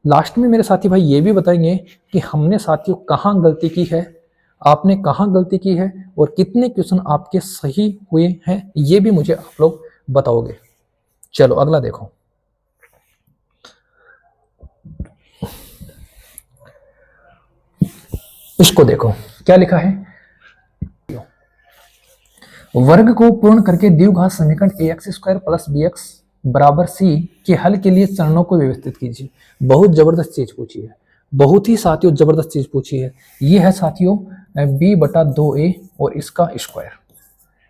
लास्ट में मेरे साथी भाई ये भी बताएंगे कि हमने साथियों कहाँ गलती की है, आपने कहाँ गलती की है और कितने क्वेश्चन आपके सही हुए हैं, ये भी मुझे आप लोग बताओगे। चलो अगला देखो, इसको देखो क्या लिखा है। वर्ग को पूर्ण करके द्विघात समीकरण ax² + bx = c के हल के लिए चरणों को व्यवस्थित कीजिए। बहुत जबरदस्त चीज पूछी है, बहुत ही साथियों जबरदस्त चीज पूछी है। ये है साथियों b/2a और इसका स्क्वायर,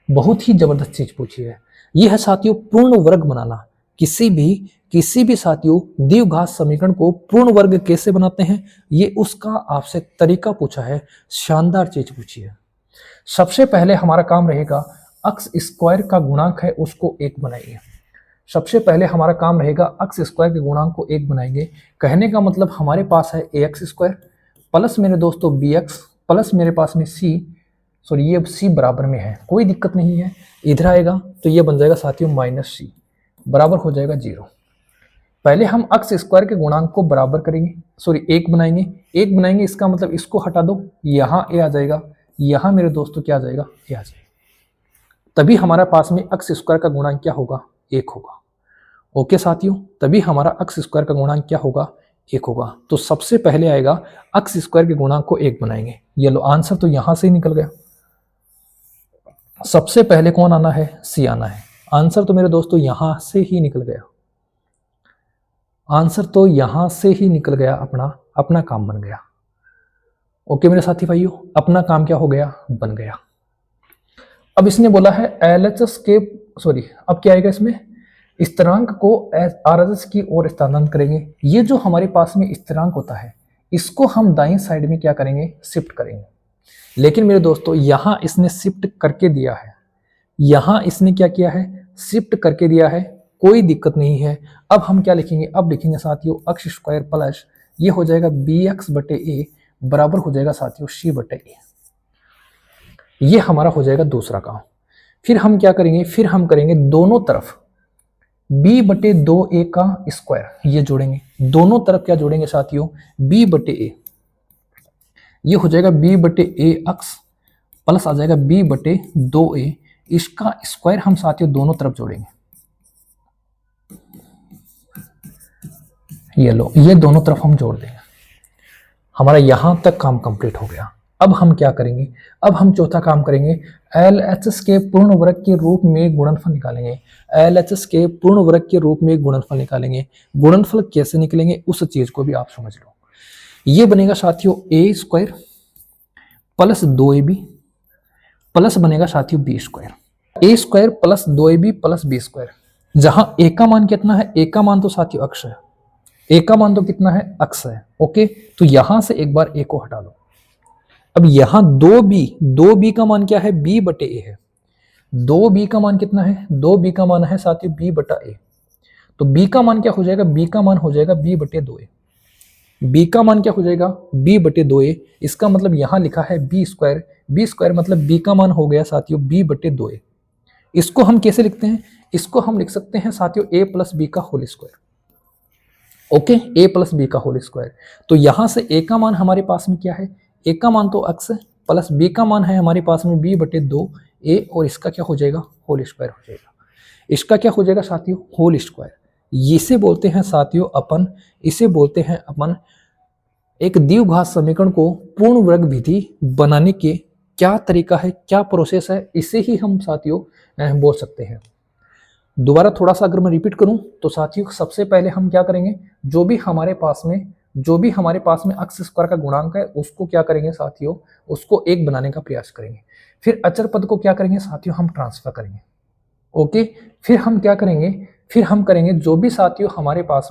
बहुत ही जबरदस्त चीज पूछी है। ये है साथियों पूर्ण वर्ग बनाना। किसी भी साथियों द्विघात समीकरण को पूर्ण वर्ग कैसे बनाते हैं, ये उसका आपसे तरीका पूछा है। शानदार चीज पूछी है। सबसे पहले हमारा काम रहेगा अक्स स्क्वायर का गुणांक है उसको 1 बनाइए। सबसे पहले हमारा काम रहेगा अक्स स्क्वायर के गुणांक को 1 बनाएंगे। कहने का मतलब हमारे पास है ax² प्लस मेरे दोस्तों bx प्लस मेरे पास में c, सॉरी ये c बराबर में है, कोई दिक्कत नहीं है, इधर आएगा तो ये बन जाएगा साथियों -c बराबर हो जाएगा 0। पहले हम अक्स स्क्वायर के गुणांक को बराबर करेंगे, सॉरी 1 बनाएंगे, इसका मतलब इसको हटा दो, यहाँ a आ जाएगा, यहाँ मेरे दोस्तों क्या आ जाएगा a आ जाएगा, तभी हमारा पास में अक्स स्क्वायर का गुणांक क्या होगा 1 होगा। ओके साथियों, तभी हमारा अक्स स्क्वायर का गुणांक क्या होगा 1 होगा। तो सबसे पहले आएगा अक्स स्क्वायर के गुणांक को 1 बनाएंगे। ये लो आंसर तो यहां से ही निकल गया। सबसे पहले कौन आना है? सी आना है। आंसर तो मेरे दोस्तों यहां से ही निकल गया, आंसर तो यहां से ही निकल गया, अपना काम बन गया। ओके मेरे साथी भाइयों, अपना काम क्या हो गया? बन गया। अब इसने बोला है एलएचएस के, सॉरी अब क्या आएगा इसमें, स्थिरांक को आरएचएस की ओर स्थानांतरित करेंगे। ये जो हमारे पास में स्थिरांक होता है इसको हम दाईं साइड में क्या करेंगे? शिफ्ट करेंगे। लेकिन मेरे दोस्तों यहाँ इसने शिफ्ट करके दिया है, यहाँ इसने क्या किया है? शिफ्ट करके दिया है, कोई दिक्कत नहीं है। अब हम क्या लिखेंगे? अब लिखेंगे साथियों अक्स स्क्वायर प्लस ये हो जाएगा bx/a बराबर हो जाएगा साथियों c/a। ये हमारा हो जाएगा दूसरा काम। फिर हम क्या करेंगे? फिर हम करेंगे दोनों तरफ b/2a का स्क्वायर, ये जोड़ेंगे, दोनों तरफ क्या जोड़ेंगे साथियों? b/a, ये हो जाएगा b/a अक्स प्लस आ जाएगा b/2a, इसका स्क्वायर हम साथियों दोनों तरफ जोड़ेंगे। ये लो, ये दोनों तरफ हम जोड़ देंगे। हमारा यहां तक काम कंप्लीट हो गया। अब हम क्या करेंगे, अब हम चौथा काम करेंगे, LHS के पूर्ण वर्ग के रूप में गुणनफल निकालेंगे। LHS के पूर्ण वर्ग के रूप में गुणनफल निकालेंगे। गुणनफल कैसे निकलेंगे उस चीज को भी आप समझ लो। ये बनेगा साथियों a² प्लस 2ab प्लस बनेगा साथियों b²। a² plus 2ab plus b²। जहां a का मान कितना है, a का मान तो साथियों अक्ष है, a का मान तो कितना है, अक्ष है। ओके, तो यहां से एक बार a को हटा लो। अब यहां 2b का मान क्या है, b बटे a है। 2b का मान कितना है, 2b का मान है साथियों b बटा a। तो b का मान क्या हो जाएगा, b का मान हो जाएगा b बटे 2a। b का मान क्या हो जाएगा, b बटे 2a। इसका मतलब यहां लिखा है b² मतलब b का मान हो गया साथियों b बटे 2a। इसको हम कैसे लिखते हैं, इसको हम लिख सकते हैं साथियों a प्लस बी का whole square. Okay, a plus B का होल स्क्वायर। तो यहां से a का मान हमारे पास में क्या है, a का मान तो अक्स है, प्लस b का मान है हमारे पास में b बटे 2a, और इसका क्या हो जाएगा, होल स्क्वायर हो जाएगा। इसका क्या हो जाएगा साथियों, होल स्क्वायर। इसे बोलते हैं साथियों अपन, इसे बोलते हैं अपन एक द्विघात समीकरण को पूर्ण वर्ग विधि बनाने के क्या तरीका है, क्या प्रोसेस है, इसे ही हम साथियों बोल सकते हैं। दोबारा थोड़ा सा अगर मैं रिपीट करूं तो साथियों सबसे पहले हम क्या करेंगे, जो भी हमारे पास में अक्स स्क्वायर का गुणांक है उसको क्या करेंगे साथियों, उसको एक बनाने का प्रयास करेंगे। फिर अचर पद को क्या करेंगे साथियों, हम ट्रांसफर करेंगे। ओके, फिर हम क्या करेंगे, फिर हम करेंगे जो भी साथियों हमारे पास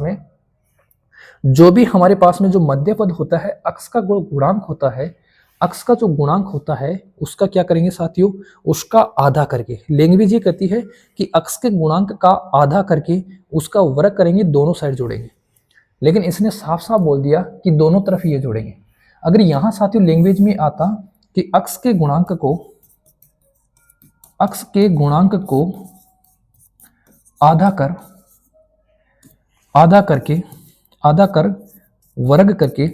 में जो मध्य पद होता है, अक्स का गुणांक होता है, अक्स का जो गुणांक होता है उसका क्या करेंगे साथियों, उसका आधा करके, लैंग्वेज ये कहती है कि अक्स के गुणांक का आधा करके उसका वर्ग करेंगे, दोनों साइड जोड़ेंगे। लेकिन इसने साफ साफ बोल दिया कि दोनों तरफ ये जोड़ेंगे। अगर यहां साथियों लैंग्वेज में आता कि अक्स के गुणांक को आधा कर वर्ग करके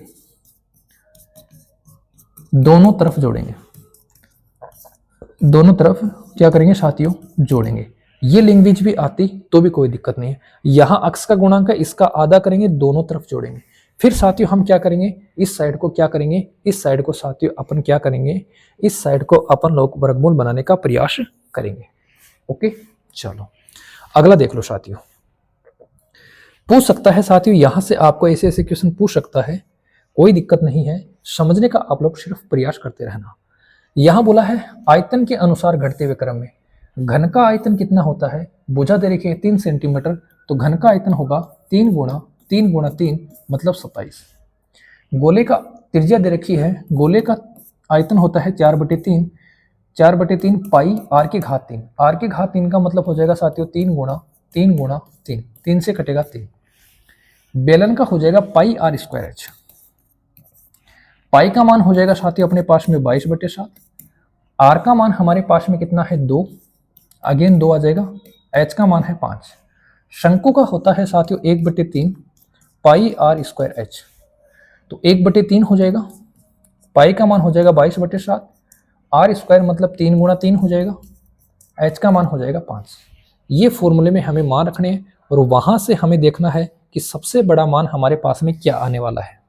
दोनों तरफ जोड़ेंगे, दोनों तरफ क्या करेंगे साथियों, जोड़ेंगे। ये लैंग्वेज भी आती तो भी कोई दिक्कत नहीं है। यहां अक्स का गुणांक है, इसका आधा करेंगे, दोनों तरफ जोड़ेंगे। फिर साथियों हम क्या करेंगे, इस साइड को क्या करेंगे, इस साइड को साथियों अपन क्या करेंगे, इस साइड को अपन लोग वर्गमूल बनाने का प्रयास करेंगे। ओके, चलो अगला देख लो साथियों। पूछ सकता है साथियों, यहां से आपको ऐसे ऐसे क्वेश्चन पूछ सकता है, कोई दिक्कत नहीं है, समझने का आप लोग सिर्फ प्रयास करते रहना। यहां बोला है आयतन के अनुसार घटते हुए क्रम में घन का आयतन कितना होता है, भुजा दे रखी है 3 सेंटीमीटर, तो घन का आयतन होगा 3 गुणा 3 मतलब 27। गोले का त्रिज्या दे रखी है, गोले का आयतन होता है 4/3 पाई r की घात 3। r की घात 3 का मतलब हो जाएगा साथियों 3 गुणा 3 से कटेगा 3। बेलन का हो जाएगा पाई r²h। पाई का मान हो जाएगा साथियों अपने पास में 22/7। r का मान हमारे पास में कितना है 2, अगेन 2 आ जाएगा। h का मान है 5। शंकु का होता है साथियों 1/3 पाई r²h, तो 1/3 हो जाएगा। पाई का मान हो जाएगा 22/7, r² मतलब 3 गुणा 3 हो जाएगा, h का मान हो जाएगा 5। ये फॉर्मूले में हमें मान रखने हैं और वहां से हमें देखना है कि सबसे बड़ा मान हमारे पास में क्या आने वाला है।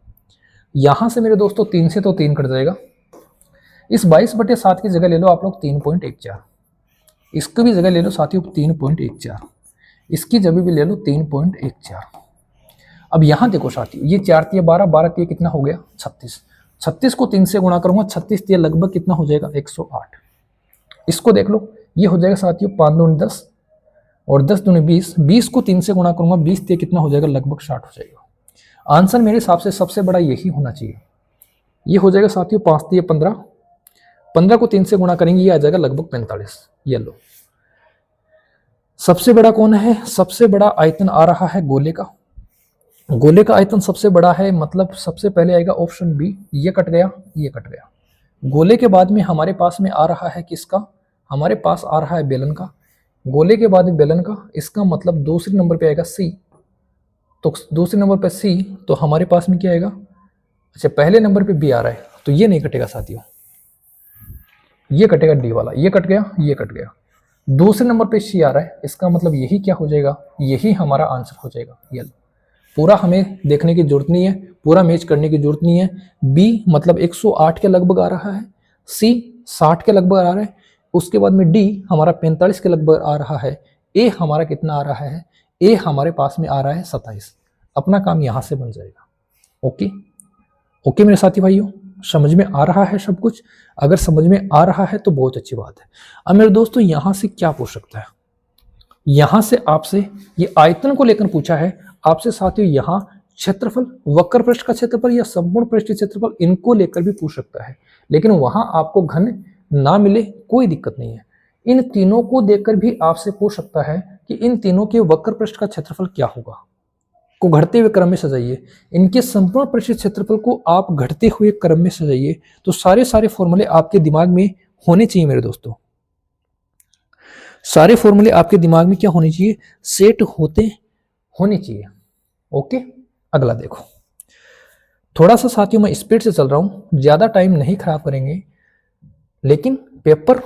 यहां से मेरे दोस्तों 3 से तो 3 कट जाएगा, इस 22/7 की जगह ले लो आप लोग 3.14, इसकी भी जगह ले लो साथियों 3.14, इसकी जगह भी ले लो 3.14। अब यहां देखो साथियों, ये 4 तिया 12, 12 तिया कितना हो गया 36। 36 को 3 से गुणा करूंगा, 36 तिया लगभग कितना हो जाएगा 108। इसको देख लो, ये हो जाएगा साथियों 5 दूनी 10 और 10 दूनी 20। 20 को 3 से गुणा करूंगा, 20 तिया कितना हो जाएगा लगभग 60 हो जाएगा। आंसर मेरे हिसाब से सबसे बड़ा यही होना चाहिए। ये हो जाएगा साथियों 5 तिया 15, 15 को 3 से गुणा करेंगे, ये आ जाएगा लगभग 45। ये लो, सबसे बड़ा कौन है, सबसे बड़ा आयतन आ रहा है गोले का। गोले का आयतन सबसे बड़ा है, मतलब सबसे पहले आएगा ऑप्शन बी। ये कट गया, ये कट गया। गोले के बाद में हमारे पास में आ रहा है किसका, हमारे पास आ रहा है बेलन का। गोले के बाद में बेलन का, इसका मतलब दूसरे नंबर पे आएगा सी, तो दूसरे नंबर पे सी, तो हमारे पास में क्या आएगा, अच्छा पहले नंबर पे बी आ रहा है, तो ये नहीं कटेगा साथियों, ये कटेगा डी वाला, ये कट गया, ये कट गया। दूसरे नंबर पे सी आ रहा है, इसका मतलब यही क्या हो जाएगा, यही हमारा आंसर हो जाएगा। ये पूरा हमें देखने की जरूरत नहीं है, पूरा मैच करने की जरूरत नहीं है। बी मतलब 108 के लगभग आ रहा है, सी 60 के लगभग आ रहा है, उसके बाद में डी हमारा 45 के लगभग आ रहा है, ए हमारा कितना आ रहा है, ए हमारे पास में आ रहा है 27। अपना काम यहां से बन जाएगा। ओके ओके मेरे साथी भाइयों, समझ में आ रहा है सब कुछ? अगर समझ में आ रहा है तो बहुत अच्छी बात है। अब मेरे दोस्तों यहां से क्या पूछ सकता है, यहां से आपसे ये आयतन को लेकर पूछा है आपसे साथियों, यहां क्षेत्रफल, वक्र पृष्ठ का क्षेत्रफल या संपूर्ण पृष्ठ क्षेत्रफल, इनको लेकर भी पूछ सकता है। लेकिन वहां आपको घन ना मिले कोई दिक्कत नहीं है, इन तीनों को देखकर भी आपसे पूछ सकता है कि इन तीनों के वक्र पृष्ठ का क्षेत्रफल क्या होगा, को घटते हुए क्रम में सजाइए। इनके संपूर्ण पृष्ठ क्षेत्रफल को आप घटते हुए क्रम में सजाइए, तो सारे फॉर्मूले आपके दिमाग में होने चाहिए मेरे दोस्तों। सारे फॉर्मूले आपके दिमाग में क्या होने चाहिए, सेट होते होने चाहिए। ओके अगला देखो, थोड़ा सा साथियों मैं स्पीड से चल रहा हूं, ज्यादा टाइम नहीं खराब करेंगे, लेकिन पेपर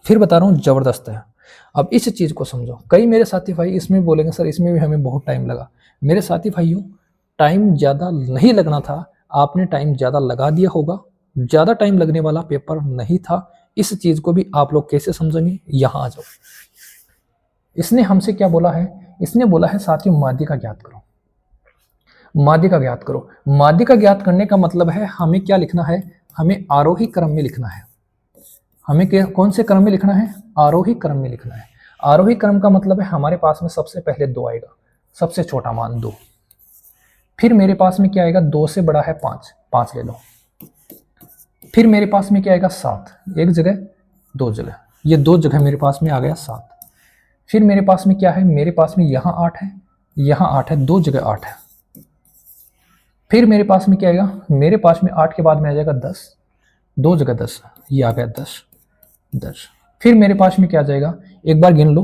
फिर बता रहा हूं जबरदस्त है। अब इस चीज को समझो, कई मेरे साथी भाई इसमें बोलेंगे सर इसमें भी हमें बहुत टाइम लगा। मेरे साथी भाइयों टाइम ज्यादा नहीं लगना था, आपने टाइम ज्यादा लगा दिया होगा, ज्यादा टाइम लगने वाला पेपर नहीं था। इस चीज को भी आप लोग कैसे समझेंगे, यहां आ जाओ। इसने हमसे क्या बोला है, इसने बोला है साथियों माध्यिका ज्ञात करो, माध्यिका ज्ञात करो। माध्यिका ज्ञात करने का मतलब है हमें क्या लिखना है, हमें आरोही क्रम में लिखना है। हमें कौन से क्रम में लिखना है, आरोही क्रम में लिखना है। आरोही क्रम का मतलब है हमारे पास में सबसे पहले 2 आएगा, सबसे छोटा मान 2, फिर मेरे पास में क्या आएगा, 2 से बड़ा है 5, 5 ले लो, फिर मेरे पास में क्या आएगा 7, एक जगह 2 जगह, ये 2 जगह मेरे पास में आ गया 7। फिर मेरे पास में क्या है, मेरे पास में यहाँ 8 है, यहाँ 8 है, 2 जगह 8 है। फिर मेरे पास में क्या आएगा, मेरे पास में 8 के बाद में आ जाएगा 10, 2 जगह 10, ये आ गया 10। फिर मेरे पास में क्या आ जाएगा, एक बार गिन लो,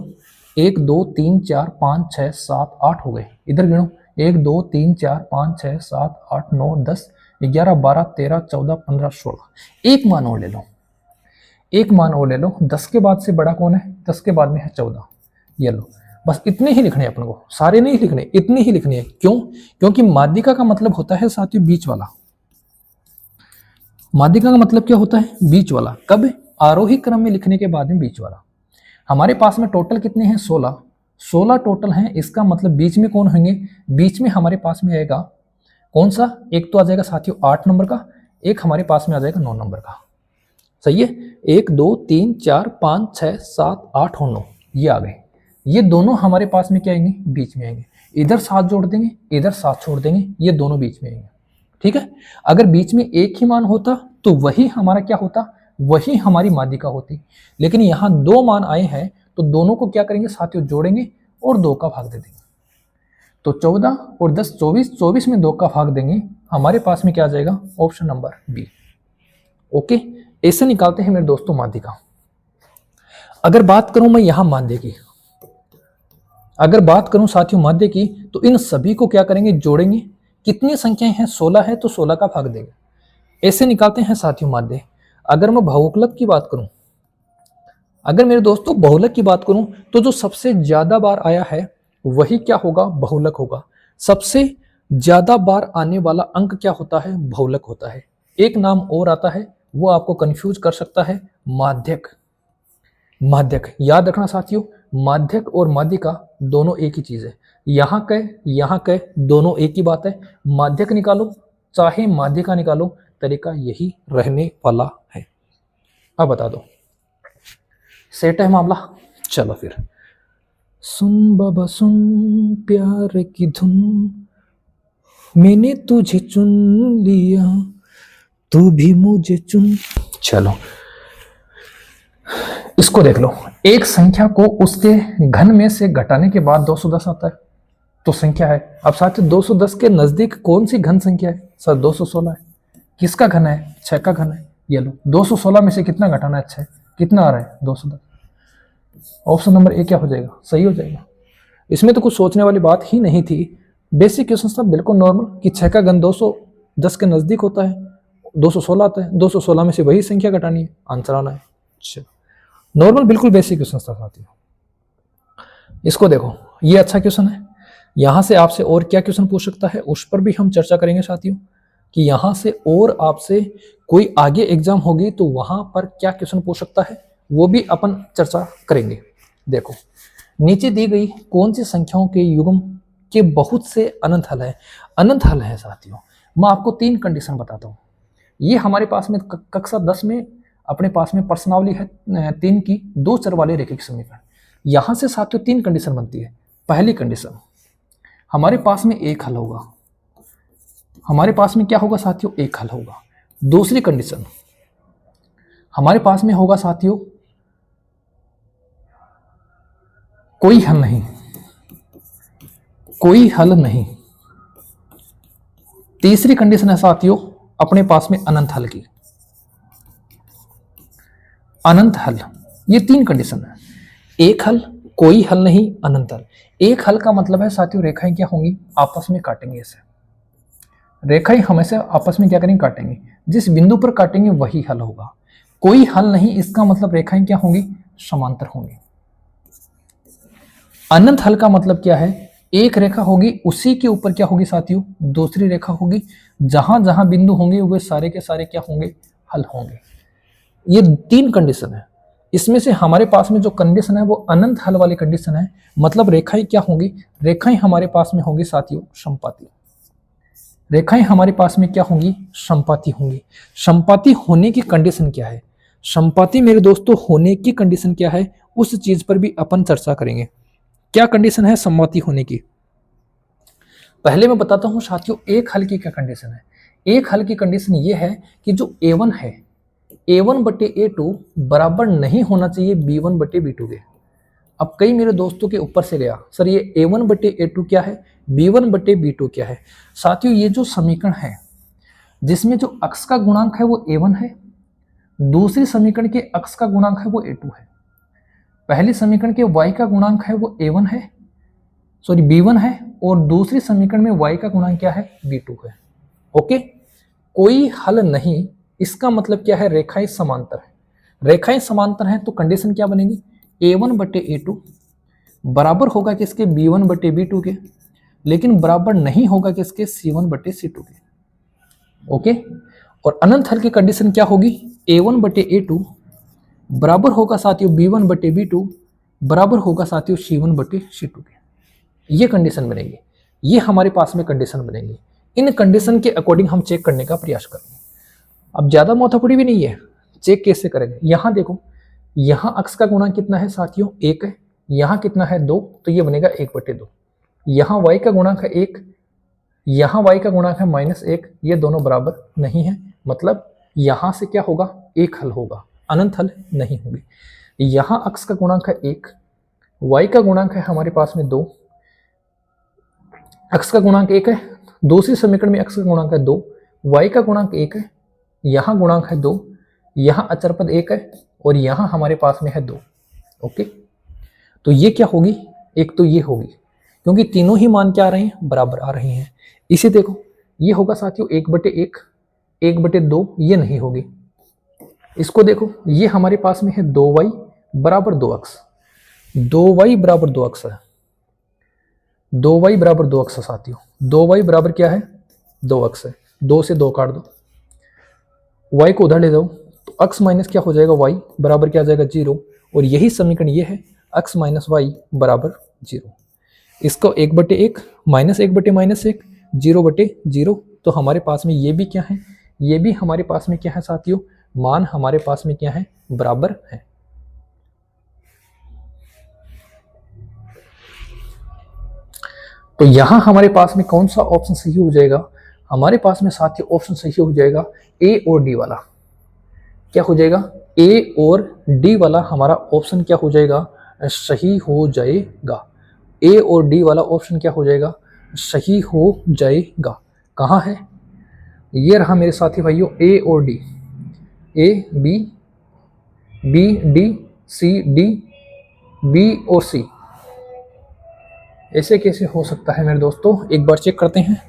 1 2 3 4 5 6 7 8 हो गए, इधर गिनो 1 2 3 4 5 6 7 8 9 10 11 12 13 14 15 16। एक मान और ले लो, एक मान और ले लो, 10 के बाद से बड़ा कौन है, 10 के बाद में है 14, ये लो। बस इतने ही लिखने हैं अपन को, सारे नहीं लिखने, इतने ही लिखने हैं। क्यों, क्योंकि माध्यिका का मतलब होता है साथियों बीच वाला। माध्यिका का मतलब क्या होता है, बीच वाला। कब, आरोही क्रम में लिखने के बाद में बीच वाला। हमारे पास में टोटल कितने हैं, 16 टोटल हैं। इसका मतलब बीच में कौन होंगे, बीच में हमारे पास में आएगा कौन सा, एक तो आ जाएगा साथियों 8 नंबर का, एक हमारे पास में आ जाएगा 9 नंबर का। सही है, 1 2 3 4 5 6 7 8 और 9 ये आ गए। ये दोनों हमारे पास में क्या आएंगे, बीच में आएंगे। इधर 7 जोड़ देंगे, इधर 7 छोड़ देंगे, ये दोनों बीच में आएंगे। ठीक है, अगर बीच में एक ही मान होता तो वही हमारा क्या होता, वही हमारी माध्यिका होती। लेकिन यहाँ 2 मान आए हैं तो दोनों को क्या करेंगे साथियों, जोड़ेंगे और 2 का भाग दे देंगे। तो 14 और 10 24, 24 में 2 का भाग देंगे, हमारे पास में क्या आ जाएगा, ऑप्शन नंबर बी। ओके, ऐसे निकालते हैं मेरे दोस्तों माध्यिका। अगर बात करूं मैं यहां माध्य की, अगर बात करूं साथियों माध्य की, तो इन सभी को क्या करेंगे, जोड़ेंगे। कितनी संख्याएं हैं, 16 है तो 16 का भाग देंगे। ऐसे निकालते हैं साथियों माध्य। अगर मैं बहुलक की बात करूं, अगर मेरे दोस्तों बहुलक की बात करूं, तो जो सबसे ज्यादा बार आया है वही क्या होगा, बहुलक होगा। सबसे ज्यादा बार आने वाला अंक क्या होता है, बहुलक होता है। एक नाम और आता है, वो आपको कंफ्यूज कर सकता है, माध्यक। माध्यक याद रखना साथियों, माध्यक और माध्यिका दोनों एक ही चीज है। यहाँ के दोनों एक ही बात है। माध्यक निकालो चाहे माध्यिका निकालो, तरीका यही रहने वाला है। अब बता दो, सेट है मामला? चलो फिर, सुन बाबा सुन प्यार की धुन, मैंने तुझे चुन लिया तू भी मुझे चुन। चलो इसको देख लो, एक संख्या को उसके घन में से घटाने के बाद 210 आता है तो संख्या है। अब साथियों 210 के नजदीक कौन सी घन संख्या है, सर 216 है। किसका घन है, 6 का घन है। ये लो, 216 में से कितना घटाना है, 6, कितना आ रहा है, 210। ऑप्शन नंबर ए क्या हो जाएगा, सही हो जाएगा। इसमें तो कुछ सोचने वाली बात ही नहीं थी, बेसिक क्वेश्चन था बिल्कुल नॉर्मल कि 6 का घन 210 के नजदीक होता है, 216 आता है, 216 में से वही संख्या घटानी है, आंसर आना है। चलो नॉर्मल बिल्कुल बेसिक क्वेश्चन था साथियों। इसको देखो, ये अच्छा क्वेश्चन है। यहाँ से आपसे और क्या क्वेश्चन पूछ सकता है उस पर भी हम चर्चा करेंगे साथियों, कि यहाँ से और आपसे कोई आगे एग्जाम होगी तो वहां पर क्या क्वेश्चन पूछ सकता है वो भी अपन चर्चा करेंगे। देखो नीचे दी गई कौन सी संख्याओं के युग्म के बहुत से अनंत हल है। अनंत हल है साथियों, मैं आपको 3 कंडीशन बताता हूँ। ये हमारे पास में कक्षा 10 में अपने पास में प्रश्नावली है 3 की 2 चर वाले रेखिक समीकरण। यहां से साथियों 3 कंडीशन बनती है। पहली कंडीशन, हमारे पास में एक हल होगा, हमारे पास में क्या होगा साथियों, एक हल होगा। दूसरी कंडीशन, हमारे पास में होगा साथियों कोई हल नहीं, कोई हल नहीं। तीसरी कंडीशन है साथियों अपने पास में अनंत हल की, अनंत हल। ये 3 कंडीशन है, एक हल, कोई हल नहीं, अनंत हल। एक हल का मतलब है साथियों रेखाएं क्या होंगी, आपस में काटेंगे। ऐसे रेखाएं हमेशा आपस में क्या करेंगे, काटेंगे। जिस बिंदु पर काटेंगे वही हल होगा। कोई हल नहीं, इसका मतलब रेखाएं क्या होंगी, समांतर होंगी। अनंत हल का मतलब क्या है, एक रेखा होगी उसी के ऊपर क्या होगी साथियों, दूसरी रेखा होगी। जहां जहां बिंदु होंगे वे सारे के सारे क्या होंगे, हल होंगे। ये 3 कंडीशन है। इसमें से हमारे पास में जो कंडीशन है वो अनंत हल वाली कंडीशन है। मतलब रेखाएं क्या होंगी, रेखाएं हमारे पास में होंगी साथियों समपाती। रेखाएं हमारे पास में क्या होंगी, समपाती होंगी। समपाती होने की कंडीशन क्या है, समपाती मेरे दोस्तों होने की कंडीशन क्या है, उस चीज पर भी अपन चर्चा करेंगे। क्या कंडीशन है समपाती होने की, पहले मैं बताता हूं साथियों एक हल की क्या कंडीशन है। एक हल की कंडीशन ये है कि जो A1 है, A1 बटे A2 बराबर नहीं होना चाहिए B1 बटे B2 के। अब कई मेरे दोस्तों के ऊपर से गया, सर ये A1 बटे A2 क्या है, B1 बटे B2 क्या है। साथियों ये जो समीकरण है जिसमें जो अक्ष का गुणांक है वो A1 है, दूसरी समीकरण के अक्ष का गुणांक है वो A2 है, पहली समीकरण के y का गुणांक है वो A1 है, सॉरी B1 है, और दूसरी समीकरण में y का गुणांक क्या है, B2 है। ओके, कोई हल नहीं, इसका मतलब क्या है, रेखाएं समांतर है। रेखाएं समांतर हैं तो कंडीशन क्या बनेगी, A1 बटे A2 बराबर होगा किसके, B1 बटे B2 के, लेकिन बराबर नहीं होगा किसके, C1 बटे C2 के। ओके, और अनंत हल की कंडीशन क्या होगी, A1 बटे A2 बराबर होगा साथियों B1 बटे B2 बराबर होगा साथियों C1 बटे C2 के। ये कंडीशन बनेगी, ये हमारे पास में कंडीशन बनेगी। इन कंडीशन के अकॉर्डिंग हम चेक करने का प्रयास करेंगे। अब ज्यादा माथापड़ी भी नहीं है, चेक कैसे करेंगे। यहां देखो, यहां अक्ष का गुणांक कितना है साथियों, 1 है, यहां कितना है 2, तो ये बनेगा 1 बटे 2। यहां y का गुणांक है 1, यहां y का गुणांक है -1, ये दोनों बराबर नहीं है, मतलब यहां से क्या होगा, एक हल होगा, अनंत हल नहीं होगी। यहां अक्ष का गुणांक है 1, y का गुणांक है हमारे पास में 2, अक्ष का गुणांक 1 है, दूसरी समीकरण में अक्ष का गुणांक है 2, y का गुणांक 1 है, यहां गुणांक है 2, यहां अचर पद 1 है, और यहां हमारे पास में है 2। ओके, तो ये क्या होगी, एक तो ये होगी, क्योंकि तीनों ही मान क्या आ रहे हैं, बराबर आ रहे हैं। इसे देखो, ये होगा साथियों 1 बटे 1, 1 बटे 2, ये नहीं होगी। इसको देखो, ये हमारे पास में है 2y बराबर 2 अक्ष, 2y बराबर 2 अक्ष है, 2y बराबर 2 अक्ष साथियों, 2y बराबर क्या है, 2 अक्ष है। 2 से 2 काट दो, y को उधर ले जाओ, तो अक्ष माइनस क्या हो जाएगा, y बराबर क्या आ जाएगा, 0, और यही समीकरण ये है, अक्ष माइनस y बराबर 0। इसको 1 बटे 1 माइनस 1 बटे -1, 0 बटे 0, तो हमारे पास में ये भी क्या है, ये भी हमारे पास में क्या है साथियों, मान हमारे पास में क्या है, बराबर है। तो यहां हमारे पास में कौन सा ऑप्शन सही हो जाएगा, हमारे पास में साथियों ऑप्शन सही हो जाएगा ए और डी वाला। क्या हो जाएगा, ए और डी वाला हमारा ऑप्शन क्या हो जाएगा, सही हो जाएगा। ए और डी वाला ऑप्शन क्या हो जाएगा, सही हो जाएगा। कहाँ है, ये रहा मेरे साथी भाइयों, ए और D, A B, B D, C D, B और सी। ऐसे कैसे हो सकता है मेरे दोस्तों, एक बार चेक करते हैं।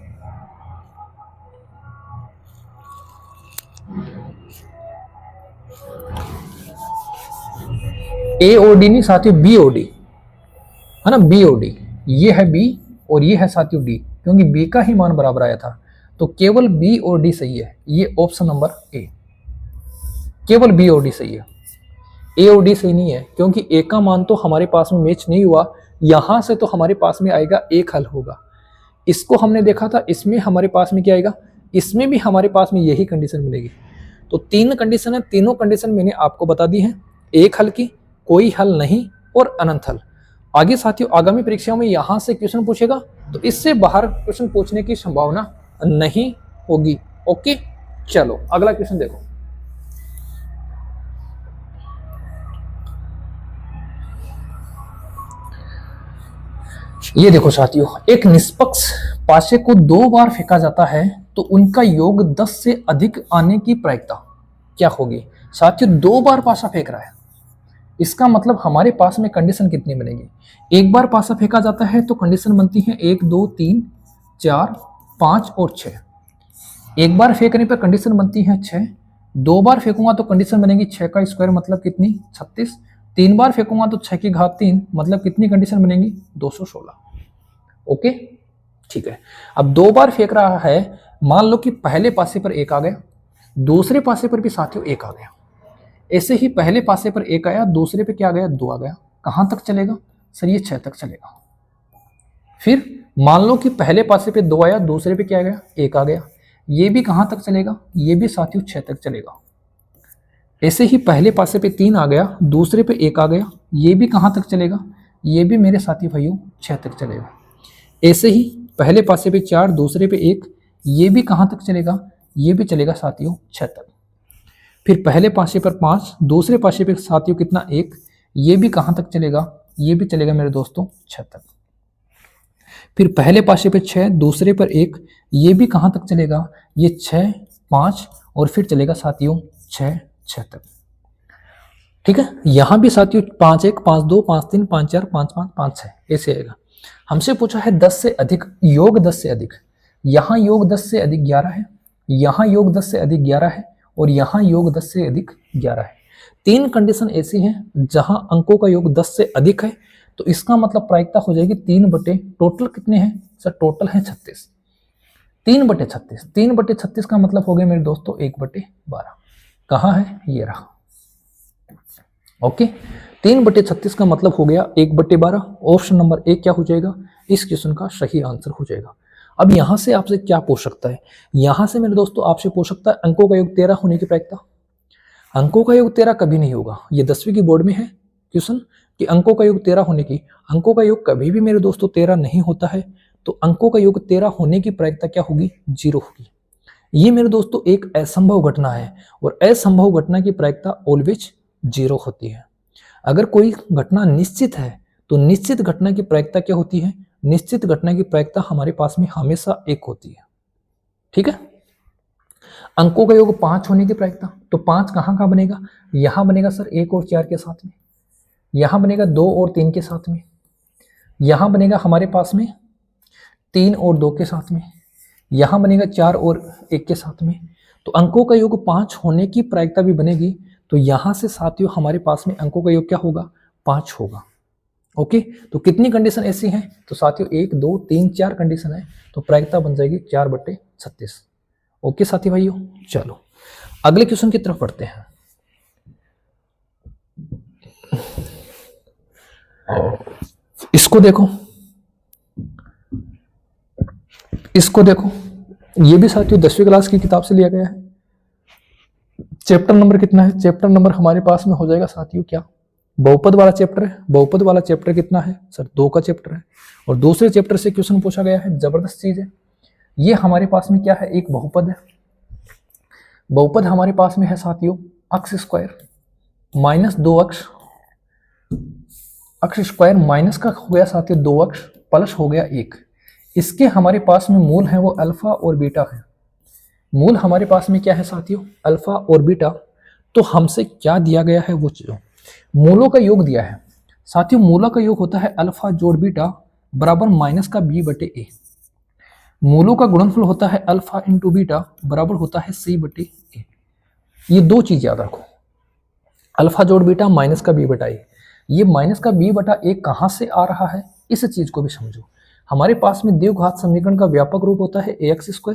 ए और डी नहीं साथियों, बी और डी है ना, बी और डी, ये है बी और ये है साथियों डी, क्योंकि बी का ही मान बराबर आया था। तो केवल बी और डी सही है, ये ऑप्शन नंबर ए, केवल बी और डी सही है। ए और डी सही नहीं है, क्योंकि ए का मान तो हमारे पास में मैच नहीं हुआ, यहां से तो हमारे पास में आएगा एक हल होगा। इसको हमने देखा था, इसमें हमारे पास में क्या आएगा, इसमें भी हमारे पास में यही कंडीशन मिलेगी। तो तीन कंडीशन है, तीनों कंडीशन मैंने आपको बता दी है, एक हल की, कोई हल नहीं और अनंत हल। आगे साथियों आगामी परीक्षाओं में यहां से क्वेश्चन पूछेगा, तो इससे बाहर क्वेश्चन पूछने की संभावना नहीं होगी। ओके, चलो अगला क्वेश्चन देखो। ये देखो साथियों, एक निष्पक्ष पासे को 2 बार फेंका जाता है तो उनका योग 10 से अधिक आने की प्रायिकता क्या होगी। साथियों 2 बार पासा फेंक रहा है, इसका मतलब हमारे पास में कंडीशन कितनी बनेगी। एक बार पासा फेंका जाता है तो कंडीशन बनती है 1 2 3 4 5 और 6। एक बार फेंकने पर कंडीशन बनती है 6। 2 बार फेंकूंगा तो कंडीशन बनेगी 6 का स्क्वायर मतलब कितनी 36। 3 बार फेंकूंगा तो 6 की घात 3 मतलब कितनी कंडीशन बनेगी 216। ओके ठीक है। अब 2 बार फेंक रहा है, मान लो कि पहले पासे पर 1 आ गया, दूसरे पासे पर भी साथियों 1 आ गया। ऐसे ही पहले पासे पर 1 आया, दूसरे पे क्या आ गया 2 आ गया। कहां तक चलेगा सर, ये 6 तक चलेगा। फिर मान लो कि पहले पासे पे 2 आया, दूसरे पे क्या आ गया 1 आ गया, ये भी कहां तक चलेगा, ये भी साथियों 6 तक चलेगा। ऐसे ही पहले पासे पे 3 आ गया, दूसरे पे 1 आ गया, ये भी कहां तक चलेगा, ये भी मेरे साथी भाइयों 6 तक चलेगा। ऐसे ही पहले पासे पे 4, दूसरे पे 1, ये भी कहां तक चलेगा, ये भी चलेगा साथियों 6 तक। फिर पहले पासे पर 5, दूसरे पासे पे साथियों कितना 1, ये भी कहां तक चलेगा, ये भी चलेगा मेरे दोस्तों 6 तक। फिर पहले पासे पे 6, दूसरे पर 1, ये भी कहां तक चलेगा, ये 6 5 और फिर चलेगा साथियों 6 तक। ठीक है, यहां भी साथियों 5 1 5 2 5 3 5 4 5 5 5 6 ऐसे आएगा। हमसे पूछा है 10 से अधिक, योग 10 से अधिक। यहां योग 10 से अधिक 11 है, यहां योग 10 से अधिक 11 है और यहां योग 10 से अधिक 11 है। 3 कंडीशन ऐसी हैं जहां अंकों का योग 10 से अधिक है, तो इसका मतलब प्रायिकता हो जाएगी 3 बटे, टोटल कितने हैं सर, टोटल है 36। 3 बटे 36, 3 बटे 36 का मतलब हो गया मेरे दोस्तों 1 बटे 12। कहाँ है, ये रहा। ओके, 3 बटे 36 का मतलब हो गया 1 बटे 12। ऑप्शन नंबर 1 क्या हो जाएगा, इस क्वेश्चन का सही आंसर हो जाएगा। अब यहां से आपसे क्या पूछ सकता है, यहां से मेरे दोस्तों आपसे पूछ सकता है अंकों का योग 13 होने की प्रायिकता। अंकों का योग 13 कभी नहीं होगा, ये 10वीं की बोर्ड में है क्वेश्चन कि अंकों का योग 13 होने की। अंकों का योग कभी भी मेरे दोस्तों 13 नहीं होता है, तो अंकों का योग 13 होने की प्रायिकता क्या होगी, 0 होगी। ये मेरे दोस्तों एक असंभव घटना है और असंभव घटना की प्रायिकता ऑलवेज 0 होती है। अगर कोई घटना निश्चित है तो निश्चित घटना की प्रायिकता क्या होती है, निश्चित घटना की प्रायिकता हमारे पास में हमेशा 1 होती है। ठीक है, अंकों का योग 5 होने की प्रायिकता, तो 5 कहाँ बनेगा, यहां बनेगा सर 1 और 4 के साथ में, यहां बनेगा 2 और 3 के साथ में, यहां बनेगा हमारे पास में 3 और 2 के साथ में, यहां बनेगा 4 और 1 के साथ में। तो अंकों का योग 5 होने की प्रायिकता भी बनेगी, तो यहां से साथियों हमारे पास में अंकों का योग क्या होगा, 5 होगा। ओके, तो कितनी कंडीशन ऐसी हैं, तो साथियों 1 2 3 4 कंडीशन है, तो प्रायिकता बन जाएगी 4 बटे 36। ओके साथी भाइयों, चलो अगले क्वेश्चन की तरफ बढ़ते हैं। इसको देखो, इसको देखो, ये भी साथियों 10वीं क्लास की किताब से लिया गया है। चैप्टर नंबर कितना है, चैप्टर नंबर हमारे पास में हो जाएगा साथियों क्या, बहुपद वाला चैप्टर है। बहुपद वाला चैप्टर कितना है सर, 2 का चैप्टर है और दूसरे चैप्टर से क्वेश्चन पूछा गया है, जबरदस्त चीज है। ये हमारे पास में क्या है, एक बहुपद है। बहुपद हमारे पास में है साथियों अक्ष स्क्वायर माइनस 2 अक्ष, अक्ष स्क्वायर माइनस का हो गया साथियों 2 अक्ष प्लस हो गया 1। इसके हमारे पास में मूल है वो अल्फा और बीटा है। मूल हमारे पास में क्या है साथियों, अल्फा और बीटा। तो हमसे क्या दिया गया है, वो चीजों मूलों का योग दिया है साथियों। मूलों का योग होता है अल्फा जोड़ बीटा बराबर माइनस का बी बटे ए। मूलों का गुणनफल होता है अल्फा इंटू बीटा बराबर होता है सी बटे ए। ये 2 चीज याद रखो, अल्फा जोड़ बीटा माइनस का बी बटा ए। ये माइनस का बी बटा ए कहां से आ रहा है, इस चीज को भी समझो। हमारे पास में द्विघात समीकरण का व्यापक रूप होता है ax²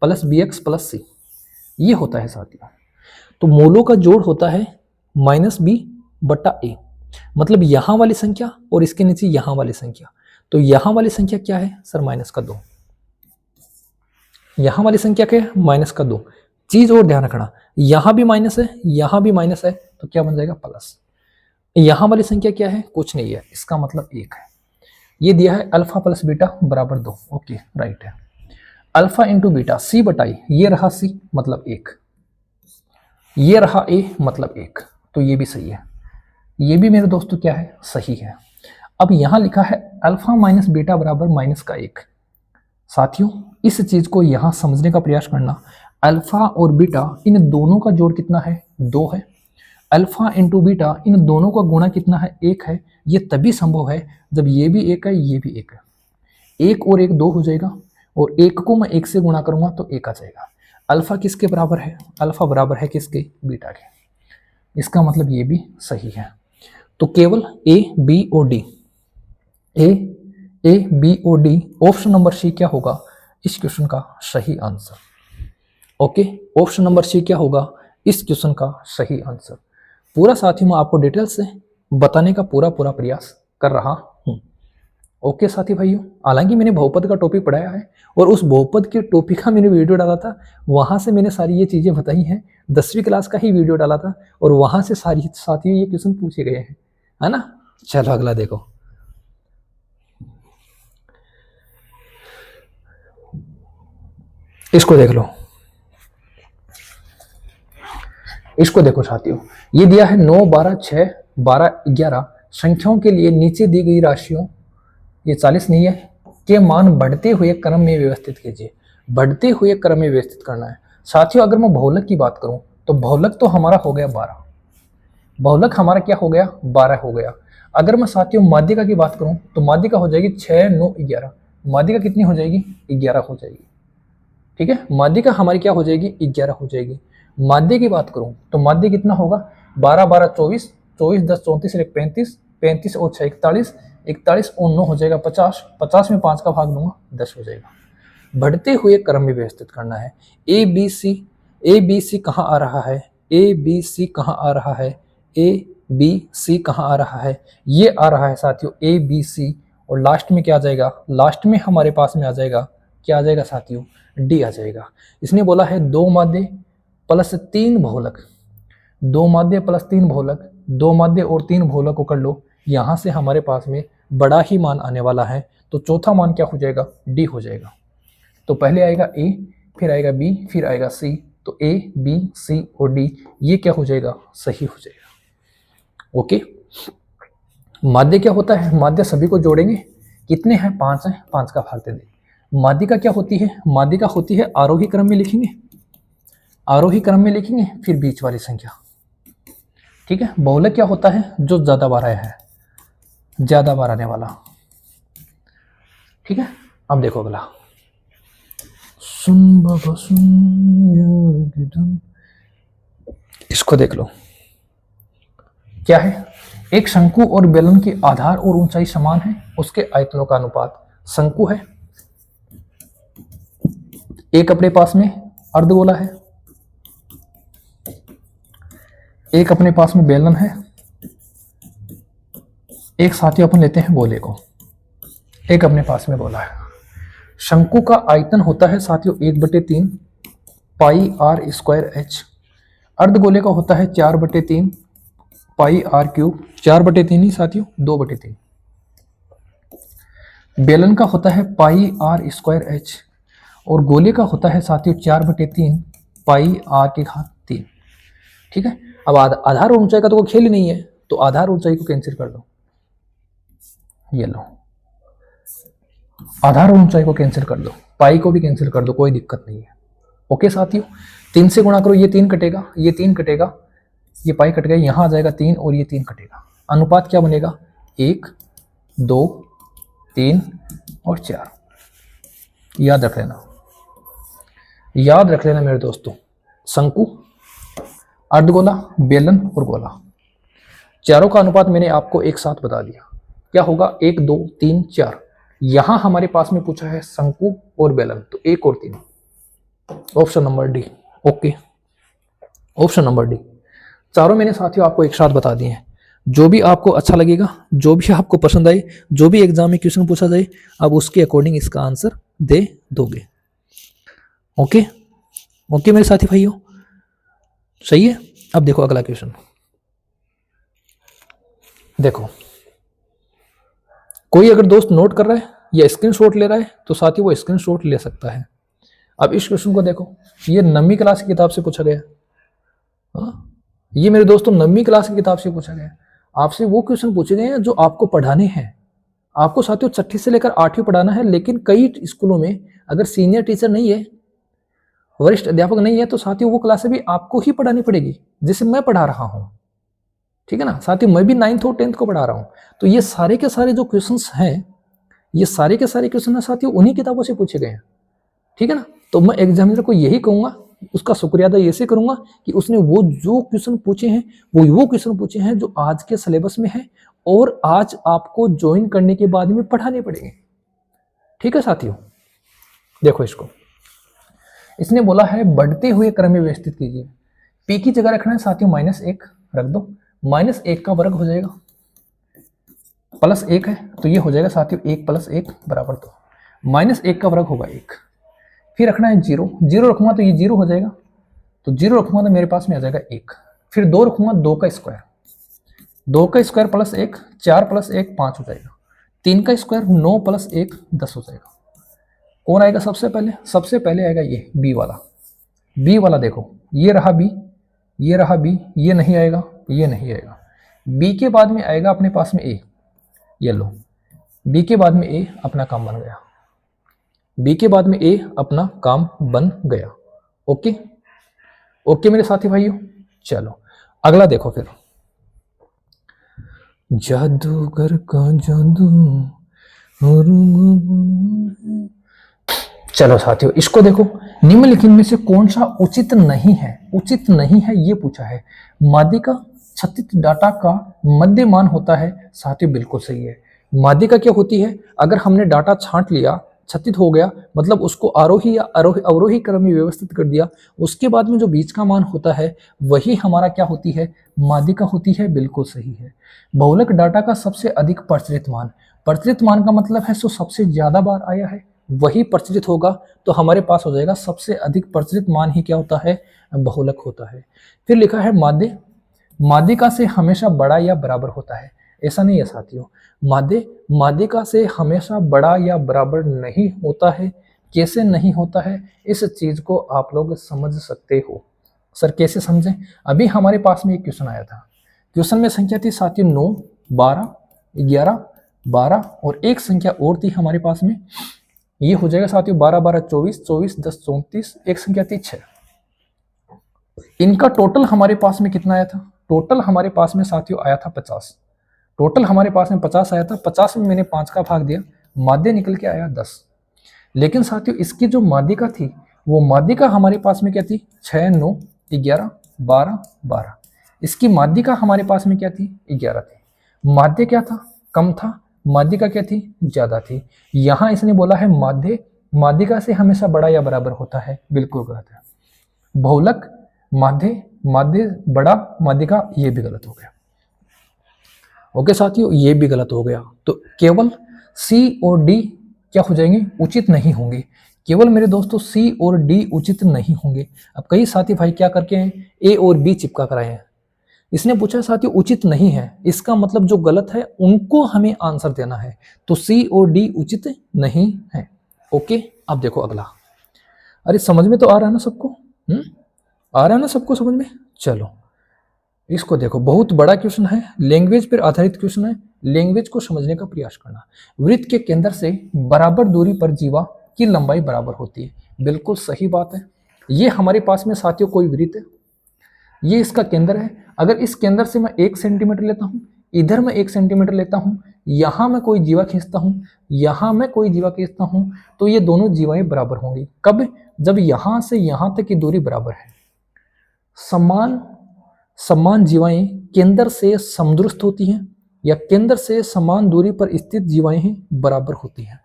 प्लस bx+c, ये होता है साथियों। तो मोलों का जोड़ होता है -b/a, मतलब यहां वाली संख्या और इसके नीचे यहां वाली संख्या। तो यहां वाली संख्या क्या है सर? -2। यहां वाली संख्या क्या है? -2। चीज और ध्यान रखना, यहां भी माइनस है, यहां भी माइनस है, तो क्या बन जाएगा? प्लस। यहां वाली संख्या क्या है? कुछ नहीं है, इसका मतलब 1 है। ये दिया है अल्फा प्लस बीटा बराबर 2। ओके, राइट है। अल्फा इंटू बीटा c/i, ये रहा c मतलब 1, ये रहा a मतलब 1, तो ये भी सही है। ये भी मेरे दोस्तों क्या है? सही है। अब यहां लिखा है अल्फा माइनस बीटा बराबर -1। साथियों इस चीज को यहां समझने का प्रयास करना। अल्फा और बीटा इन दोनों का जोड़ कितना है? 2 है। अल्फा इंटू बीटा इन दोनों का गुणा कितना है? 1 है। ये तभी संभव है जब ये भी 1 है, ये भी 1 है। 1 और 1 2 हो जाएगा, और 1 को मैं 1 से गुणा करूंगा तो 1 आ जाएगा। अल्फा किसके बराबर है? अल्फा बराबर है किसके? बीटा के। इसका मतलब ये भी सही है। तो केवल ए बी और डी, ए बी और डी, ऑप्शन नंबर सी क्या होगा इस क्वेश्चन का सही answer. Okay, option number C क्या होगा इस क्वेश्चन का सही आंसर। पूरा साथियों मैं आपको डिटेल से बताने का पूरा प्रयास कर रहा हूं। ओके साथी भाइयों, हालांकि मैंने बहुपद का टॉपिक पढ़ाया है और उस बहुपद के टॉपिक का मैंने वीडियो डाला था, वहां से मैंने सारी ये चीजें बताई हैं। 10वीं क्लास का ही वीडियो डाला था और वहां से सारी साथियों ये क्वेश्चन पूछे गए हैं, है ना। चलो अगला देखो। इसको देख लो, इसको देखो साथियों, ये दिया है 9, 12, 6, 12, 11 संख्याओं के लिए नीचे दी गई राशियों, ये 40 नहीं है, के मान बढ़ते हुए क्रम में व्यवस्थित कीजिए। बढ़ते हुए क्रम में व्यवस्थित करना है साथियों। अगर मैं बहुलक की बात करूं तो बहुलक तो हमारा हो गया 12, बहुलक हमारा क्या हो गया? 12 हो गया। अगर मैं साथियों माध्यिका की बात करूं तो माध्यिका हो जाएगी 6, 9, 11। माध्यिका कितनी हो जाएगी? 11 हो जाएगी। ठीक है, माध्यिका हमारी क्या हो जाएगी? 11 हो जाएगी। माध्य की बात करूं तो माध्य कितना होगा? 12, 12, 24, 24, 10, 34, 1, 35, 35 और 6, 41, 41 और 9 हो जाएगा 50, 50 में 5 का भाग दूंगा 10 हो जाएगा। बढ़ते हुए क्रम में व्यवस्थित करना है। ए बी सी कहाँ आ रहा है? ए बी सी कहाँ आ रहा है? ए बी सी कहाँ आ रहा है? ये आ रहा है साथियों ए बी सी, और लास्ट में क्या आ जाएगा? लास्ट में हमारे पास में आ जाएगा, क्या आ जाएगा साथियों? डी आ जाएगा। इसने बोला है 2 माध्य प्लस 3 बहुलक, 2 माध्य प्लस 3 बहुलक, 2 माध्य और 3 बहुलक को कर लो, यहां से हमारे पास में बड़ा ही मान आने वाला है। तो चौथा मान क्या हो जाएगा? डी हो जाएगा। तो पहले आएगा ए, फिर आएगा बी, फिर आएगा सी। तो ए बी सी और डी ये क्या हो जाएगा? सही हो जाएगा। ओके, माध्य क्या होता है? माध्य सभी को जोड़ेंगे, कितने हैं? 5 हैं, 5 का भाग दे दें। माध्यिका क्या होती है? माध्यिका होती है आरोही क्रम में लिखेंगे, आरोही क्रम में लिखेंगे, फिर बीच वाली संख्या। ठीक है, बहुलक क्या होता है? जो ज्यादा बार आया है, ज्यादा बार आने वाला। ठीक है, अब देखो अगला। सुन बाबा सुन, इसको देख लो, क्या है? एक शंकु और बेलन की आधार और ऊंचाई समान है, उसके आयतनों का अनुपात। शंकु है, एक अपने पास में अर्धगोला है, एक अपने पास में बेलन है, एक साथियों अपन लेते हैं गोले को, एक अपने पास में गोला है। शंकु का आयतन होता है साथियों 1/3 पाई आर स्क्वायर एच। अर्धगोले का होता है 4/3 पाई आर क्यूब, 4/3 ही साथियों, 2/3। बेलन का होता है पाई आर स्क्वायर एच, और गोले का होता है साथियों 4/3 पाई आर की घात 3। ठीक है, अब आधार और ऊंचाई का तो कोई खेल ही नहीं है, तो आधार ऊंचाई को कैंसिल कर दो, ये लो, आधार और ऊंचाई को कैंसिल कर दो, पाई को भी कैंसिल कर दो, कोई दिक्कत नहीं है। ओके साथियों, 3 से गुणा करो, ये 3 कटेगा, ये 3 कटेगा, ये पाई कट गया, यहां आ जाएगा 3 और ये 3 कटेगा। अनुपात क्या बनेगा? 1, 2, 3 और 4। याद रख लेना, याद रख लेना मेरे दोस्तों। शंकु, अर्धगोला, बेलन और गोला, चारों का अनुपात मैंने आपको एक साथ बता दिया। क्या होगा? 1, 2, 3, 4। यहां हमारे पास में पूछा है शंकु और बेलन, तो 1 और 3, option number D. Okay, option number D. चारों मैंने साथियों आपको एक साथ बता दिए हैं। जो भी आपको अच्छा लगेगा, जो भी आपको पसंद आए, जो भी एग्जाम में क्वेश्चन पूछा जाए, आप उसके अकॉर्डिंग इसका आंसर दे दोगे। ओके, ओके मेरे साथी भाइयों, सही है। अब देखो अगला क्वेश्चन, देखो कोई अगर दोस्त नोट कर रहा है या स्क्रीनशॉट ले रहा है तो साथियों वो स्क्रीनशॉट ले सकता है। अब इस क्वेश्चन को देखो, ये 9वीं क्लास की किताब से पूछा गया। हाँ, ये मेरे दोस्तों 9वीं क्लास की किताब से पूछा गया। आपसे वो क्वेश्चन पूछे गए हैं जो आपको पढ़ाने हैं। आपको साथियों 6ठी से लेकर 8वीं पढ़ाना है, लेकिन कई स्कूलों में अगर सीनियर टीचर नहीं है, वरिष्ठ अध्यापक नहीं है, तो साथियों वो क्लासें भी आपको ही पढ़ानी पड़ेगी, जैसे मैं पढ़ा रहा हूँ। ठीक है ना साथियों, मैं भी 9th और 10th को पढ़ा रहा हूँ। तो ये सारे के सारे जो क्वेश्चंस हैं, ये सारे के सारे क्वेश्चन साथियों उन्हीं किताबों से पूछे गए हैं। ठीक है ना, तो मैं एग्जामिनर को यही कहूंगा, उसका शुक्रिया अदा ऐसे करूंगा कि उसने वो जो क्वेश्चन पूछे हैं वो क्वेश्चन पूछे हैं जो आज के सिलेबस में है और आज आपको ज्वाइन करने के बाद में पढ़ाने पड़ेंगे। ठीक है साथियों, देखो इसने बोला है बढ़ते हुए क्रम में व्यवस्थित कीजिए। पी की जगह रखना है साथियों -1 रख दो, -1 का वर्ग हो जाएगा, +1 है तो ये हो जाएगा साथियों 1 + 1 बराबर 2, -1 का वर्ग होगा 1। फिर रखना है 0, 0 रखूंगा तो ये 0 हो जाएगा, तो 0 रखूंगा तो मेरे पास में आ जाएगा 1। फिर 2 रखूंगा, 2 का स्क्वायर, 2 का स्क्वायर +1, 4 + 1 5 हो जाएगा, 3 का स्क्वायर 9 + 1 10 हो जाएगा। कौन आएगा सबसे पहले? सबसे पहले आएगा ये बी वाला। बी वाला देखो, ये रहा बी, ये रहा बी, ये नहीं आएगा, ये नहीं आएगा। बी के बाद में आएगा अपने पास में ए, ये लो, बी के बाद में ए अपना काम बन गया, बी के बाद में ए अपना काम बन गया। ओके, ओके मेरे साथी भाइयों, चलो अगला देखो फिर, जादूगर का जादू। चलो साथियों इसको देखो, निम्नलिखित में से कौन सा उचित नहीं है? उचित नहीं है ये पूछा है। माध्यिका छत्तित डाटा का मध्यमान होता है, साथियों बिल्कुल सही है। माध्यिका क्या होती है? अगर हमने डाटा छांट लिया, छत्तित हो गया, मतलब उसको आरोही या अवरोही क्रम में व्यवस्थित कर दिया, उसके बाद में जो बीच का मान होता है वही हमारा क्या होती है? माध्यिका होती है, बिल्कुल सही है। बहुलक डाटा का सबसे अधिक प्रचलित मान, प्रचलित मान का मतलब है जो सबसे ज्यादा बार आया है वही प्रचलित होगा, तो हमारे पास हो जाएगा सबसे अधिक प्रचलित मान ही क्या होता है? बहुलक होता है। फिर लिखा है माध्य, माध्यिका से हमेशा बड़ा या बराबर होता है। ऐसा नहीं है साथियों, माध्य माध्यिका से हमेशा बड़ा या बराबर नहीं होता है। कैसे नहीं होता है, इस चीज को आप लोग समझ सकते हो। सर कैसे समझें? अभी हमारे पास में एक क्वेश्चन आया था, क्वेश्चन में संख्या थी साथियों 9, 12, 11, 12 और एक संख्या और थी हमारे पास में, ये हो जाएगा साथियों 12, 12, 24, 24, 10, 34, एक संख्या थी 6। इनका टोटल हमारे पास में कितना आया था? टोटल हमारे पास में साथियों आया था 50। टोटल हमारे पास में 50 आया था, 50 में मैंने 5 का भाग दिया, माध्य निकल के आया 10। लेकिन साथियों इसकी जो माध्यिका थी वो माध्यिका हमारे पास में क्या थी? 6, 9, 11, 12, 12। इसकी माध्यिका हमारे पास में क्या थी? 11 थी। माध्य क्या था? कम था। माध्यिका क्या थी? ज्यादा थी। यहां इसने बोला है माध्य माध्यिका से हमेशा बड़ा या बराबर होता है, बिल्कुल गलत है। बहुलक माध्य, माध्य बड़ा, माध्यिका, ये भी गलत हो गया। ओके साथियों, ये भी गलत हो गया। तो केवल सी और डी क्या हो जाएंगे? उचित नहीं होंगे। केवल मेरे दोस्तों सी और डी उचित नहीं होंगे। अब कई साथी भाई क्या करके हैं? ए और बी चिपका कर आए हैं। इसने पूछा साथियों उचित नहीं है, इसका मतलब जो गलत है उनको हमें आंसर देना है। तो सी और डी उचित नहीं है। ओके, अब देखो अगला। अरे समझ में तो आ रहा है ना सबको? आ रहा है ना सबको समझ में? चलो इसको देखो, बहुत बड़ा क्वेश्चन है, लैंग्वेज पर आधारित क्वेश्चन है। लैंग्वेज को समझने का प्रयास करना। वृत्त के केंद्र से बराबर दूरी पर जीवा की लंबाई बराबर होती है, बिल्कुल सही बात है। ये हमारे पास में साथियों कोई वृत्त है, ये इसका केंद्र है। अगर इस केंद्र से मैं 1 सेंटीमीटर लेता हूँ, इधर मैं 1 सेंटीमीटर लेता हूँ, यहाँ मैं कोई जीवा खींचता हूँ, यहाँ मैं कोई जीवा खींचता हूँ, तो ये दोनों जीवाएं बराबर होंगी। कब? जब यहाँ से यहाँ तक की दूरी बराबर है। समान जीवाएं केंद्र से समदूरस्थ होती हैं या केंद्र से समान दूरी पर स्थित जीवाएं बराबर होती हैं।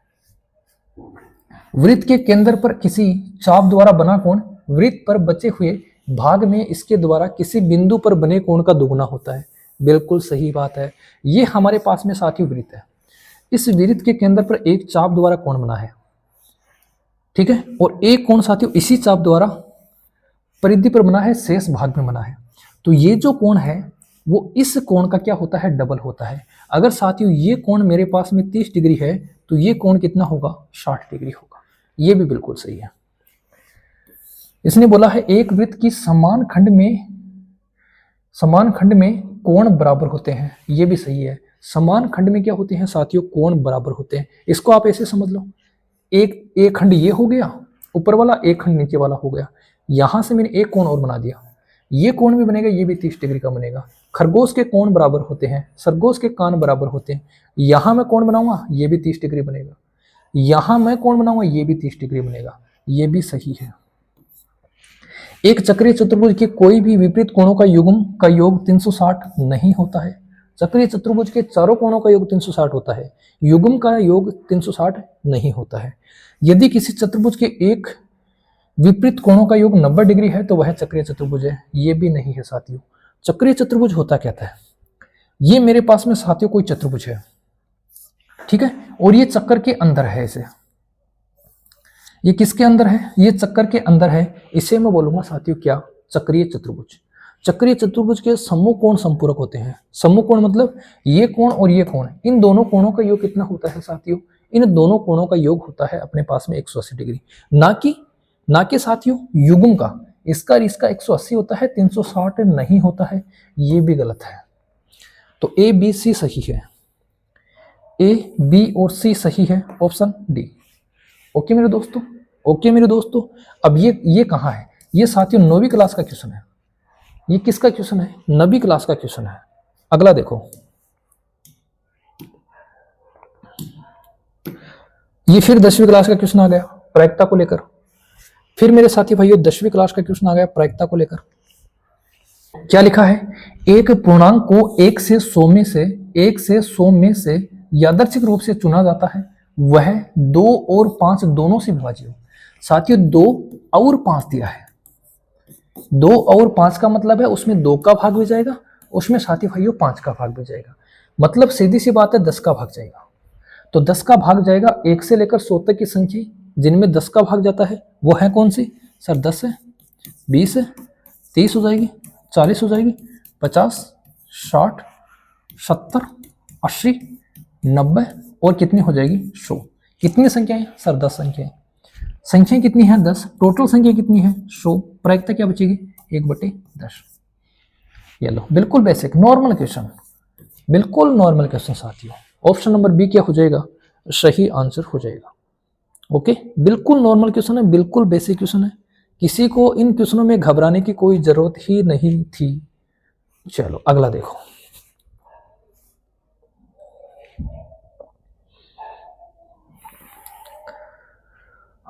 वृत्त के केंद्र पर किसी चाप द्वारा बना कोण वृत्त पर बचे हुए भाग में इसके द्वारा किसी बिंदु पर बने कोण का दुगुना होता है। बिल्कुल सही बात है। ये हमारे पास में साथियों वृत्त है। इस वृत्त के केंद्र पर एक चाप द्वारा कोण बना है, ठीक है, और एक कोण साथियों इसी चाप द्वारा परिधि पर बना है, शेष भाग में बना है। तो ये जो कोण है वो इस कोण का क्या होता है, डबल होता है। अगर साथियों ये कोण मेरे पास में 30 डिग्री है तो ये कोण कितना होगा, 60 डिग्री होगा। ये भी बिल्कुल सही है। इसने बोला है एक वृत्त की समान खंड में कोण बराबर होते हैं। ये भी सही है। समान खंड में क्या होते हैं साथियों, कोण बराबर होते हैं। इसको आप ऐसे समझ लो, एक खंड ये हो गया ऊपर वाला, एक खंड नीचे वाला हो गया। यहां से मैंने एक कोण और बना दिया, ये कोण भी बनेगा, ये भी 30 डिग्री का बनेगा। खरगोश के कोण बराबर होते हैं, सरगोश के कान बराबर होते हैं। यहां मैं कोण बनाऊंगा, ये भी 30 डिग्री बनेगा। यहां मैं कोण बनाऊंगा, ये भी 30 डिग्री बनेगा। ये भी सही है। एक चक्रीय चतुर्भुज के कोई भी विपरीत कोणों का युग्म का योग 360 नहीं होता है। चक्रीय चतुर्भुज के चारों कोणों का योग 360 होता है, युग्म का योग 360 नहीं होता है। यदि किसी चतुर्भुज के एक विपरीत कोणों का योग 90 डिग्री है तो वह चक्रीय चतुर्भुज है। ये भी नहीं है साथियों। चक्रीय चतुर्भुज होता क्या है, ये मेरे पास में साथियों कोई चतुर्भुज है, ठीक है, और ये चक्कर के अंदर है। इसे ये किसके अंदर है, ये चक्कर के अंदर है। इसे मैं बोलूंगा साथियों क्या, चक्रीय चतुर्भुज। चक्रीय चतुर्भुज के समूह कोण संपूरक होते हैं। समूह कोण मतलब ये कोण और ये कोण, इन दोनों कोणों का योग कितना होता है साथियों, इन दोनों कोणों का योग होता है अपने पास में 180 डिग्री। ना कि साथियों युग्म का, इसका 180 होता है, 360 नहीं होता है। ये भी गलत है। तो ए बी सी सही है, ए बी और सी सही है, ऑप्शन डी। ओके मेरे दोस्तों, ओके मेरे दोस्तों। अब ये कहाँ है, ये साथियों 9वीं क्लास का क्वेश्चन है। ये किसका क्वेश्चन है, 9वीं क्लास का क्वेश्चन है। अगला देखो, ये फिर 10वीं क्लास का क्वेश्चन आ गया प्रायिकता को लेकर। फिर मेरे साथी भाइयों 10वीं क्लास का क्वेश्चन आ गया प्रायिकता को लेकर। क्या लिखा है, एक पूर्णांक को 1 से 100 में से यादृच्छिक रूप से चुना जाता है, वह 2 और 5 दोनों से विभाज्य हो। साथियों 2 और 5 दिया है, 2 और 5 का मतलब है उसमें 2 का भाग भी जाएगा, उसमें साथी भाइयों 5 का भाग भी जाएगा। मतलब सीधी सी बात है 10 का भाग जाएगा। तो 10 का भाग जाएगा 1 से लेकर 100 तक की संख्या जिनमें 10 का भाग जाता है वो है कौन सी सर, 10 है, 20 है, 30 हो जाएगी, 40 हो जाएगी, 50, 60, 70, 80, 90 और कितनी हो जाएगी 100। कितनी संख्याएं सर, 10 संख्याएं। संख्या कितनी है 10, टोटल संख्या कितनी है 100। प्रायिकता क्या बचेगी 1/10। ये लो, बिल्कुल बेसिक नॉर्मल क्वेश्चन, बिल्कुल नॉर्मल क्वेश्चन साथियों। ऑप्शन नंबर बी क्या हो जाएगा, सही आंसर हो जाएगा। ओके, बिल्कुल नॉर्मल क्वेश्चन है, बिल्कुल बेसिक क्वेश्चन है। किसी को इन क्वेश्चनों में घबराने की कोई जरूरत ही नहीं थी। चलो अगला देखो,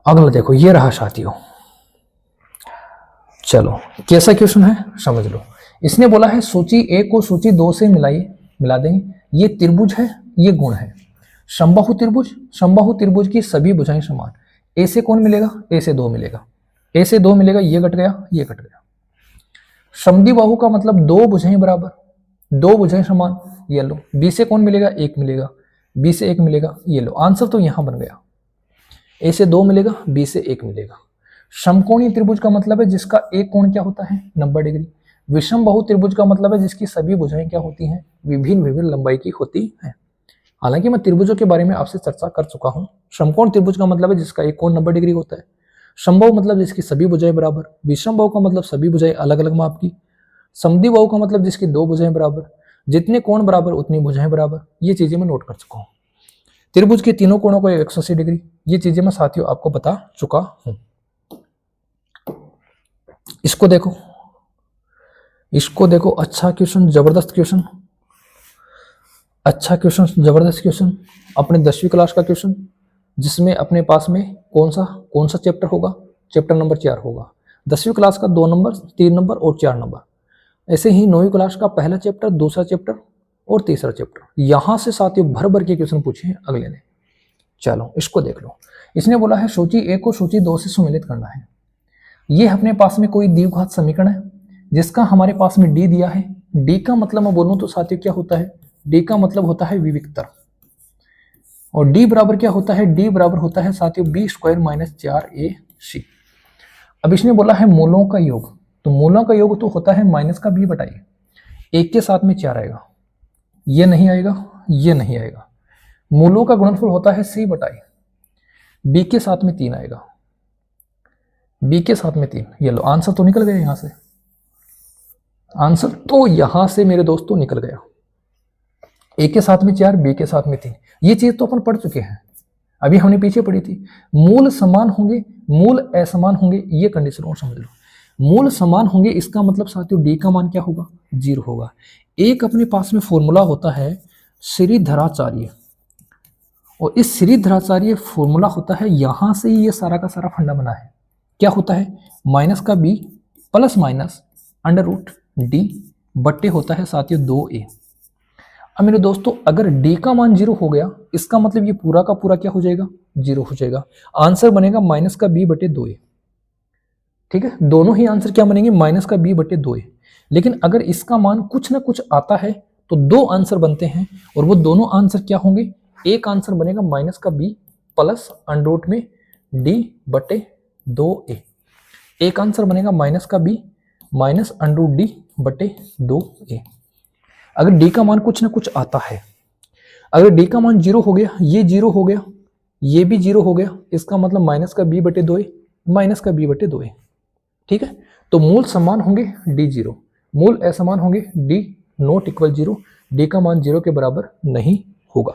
अगला देखो, ये रहा साथियों। चलो कैसा क्वेश्चन है समझ लो। इसने बोला है सूची ए को सूची 2 से मिला देंगे। ये त्रिभुज है, ये गुण है। समबाहु त्रिभुज की सभी भुजाएं समान। ए से कौन मिलेगा, ए से 2 मिलेगा, ए से 2 मिलेगा, ये कट गया, ये कट गया। समद्विबाहु का मतलब 2 भुजाएं बराबर, 2 भुजाएं समान। ये लो, बी से कौन मिलेगा, 1 मिलेगा, बी से 1 मिलेगा। ये लो, आंसर तो यहां बन गया। ए से 2 मिलेगा, बी से 1 मिलेगा। समकोणीय त्रिभुज का मतलब है जिसका एक कोण क्या होता है 90 डिग्री। विषम बाहु त्रिभुज का मतलब है जिसकी सभी भुजाएं क्या होती हैं, विभिन्न लंबाई की होती हैं। हालांकि मैं त्रिभुजों के बारे में आपसे चर्चा कर चुका हूं। समकोण त्रिभुज का मतलब है जिसका एक कोण 90 डिग्री होता है। समबाहु मतलब जिसकी सभी भुजाएं बराबर। विषम बाहु का मतलब सभी भुजाएं अलग अलग माप की। समद्विबाहु का मतलब जिसकी 2 भुजाएं बराबर। जितने कोण बराबर उतनी भुजाएं बराबर। ये चीजें मैं नोट कर चुका हूं। त्रिभुज के तीनों कोणों को 180 डिग्री, ये चीजें मैं साथियों आपको बता चुका हूं। इसको देखो, इसको देखो, अच्छा क्वेश्चन, जबरदस्त क्वेश्चन, अच्छा क्वेश्चन, जबरदस्त क्वेश्चन। अपने 10वीं क्लास का क्वेश्चन, जिसमें अपने पास में कौन सा चैप्टर होगा, चैप्टर नंबर 4 होगा। 10वीं क्लास का 2 नंबर, 3 नंबर और 4 नंबर। ऐसे ही 9वीं क्लास का पहला चैप्टर, दूसरा चैप्टर और तीसरा चैप्टर। यहां से साथियों भर भर के क्वेश्चन पूछे हैं अगले ने। चलो इसको देख लो। इसने बोला है सूची 1 को सूची 2 से सुमेलित करना है। ये अपने पास में कोई द्विघात समीकरण है जिसका हमारे पास में डी दिया है। डी का मतलब मैं बोलूं तो साथियों क्या होता है, डी का मतलब होता है विविक्तर, और डी बराबर क्या होता है, डी बराबर होता है साथियों बी स्क्वायर माइनस 4ac। अब इसने बोला है मूलों का योग, तो मूलों का योग तो होता है माइनस का बी बटाई, एक के साथ में 4 आएगा, ये नहीं आएगा, ये नहीं आएगा। मूलों का गुणनफल होता है सी बटाई, बी के साथ में 3 आएगा, बी के साथ में 3। ये लो आंसर तो निकल गया यहां से, आंसर तो यहां से मेरे दोस्तों निकल गया। ए के साथ में 4, बी के साथ में 3। ये चीज तो अपन पढ़ चुके हैं, अभी हमने पीछे पढ़ी थी। मूल समान होंगे, मूल असमान होंगे, ये कंडीशन और समझ लो। मूल समान होंगे इसका मतलब साथियों डी का मान क्या होगा, 0 होगा। एक अपने पास में फॉर्मूला होता है श्रीधराचार्य, और इस श्रीधराचार्य फॉर्मूला होता है, यहां से ही ये सारा का सारा फंडा बना है। क्या होता है, माइनस का B plus minus under root D बट्टे होता है साथियों 2a। अब मेरे दोस्तों अगर d का मान 0 हो गया, इसका मतलब ये पूरा का पूरा क्या हो जाएगा, 0 हो जाएगा। आंसर बनेगा माइनस का b बटे 2a। ठीक है, दोनों ही आंसर क्या बनेंगे, माइनस का b बटे 2a। लेकिन अगर इसका मान कुछ ना कुछ आता है तो 2 आंसर बनते हैं, और वो दोनों आंसर क्या होंगे, एक आंसर बनेगा माइनस का b प्लस अंडर रूट में d बटे 2a, एक आंसर बनेगा माइनस का b minus under root d बटे 2a। अगर d का मान कुछ ना कुछ आता है, अगर d का मान 0 हो गया, ये 0 हो गया, ये भी 0 हो गया, इसका मतलब माइनस का b बटे 2a, माइनस का b बटे 2a। ठीक है, तो मूल समान होंगे d 0, मूल असमान होंगे d नॉट इक्वल 0, d का मान 0 के बराबर नहीं होगा।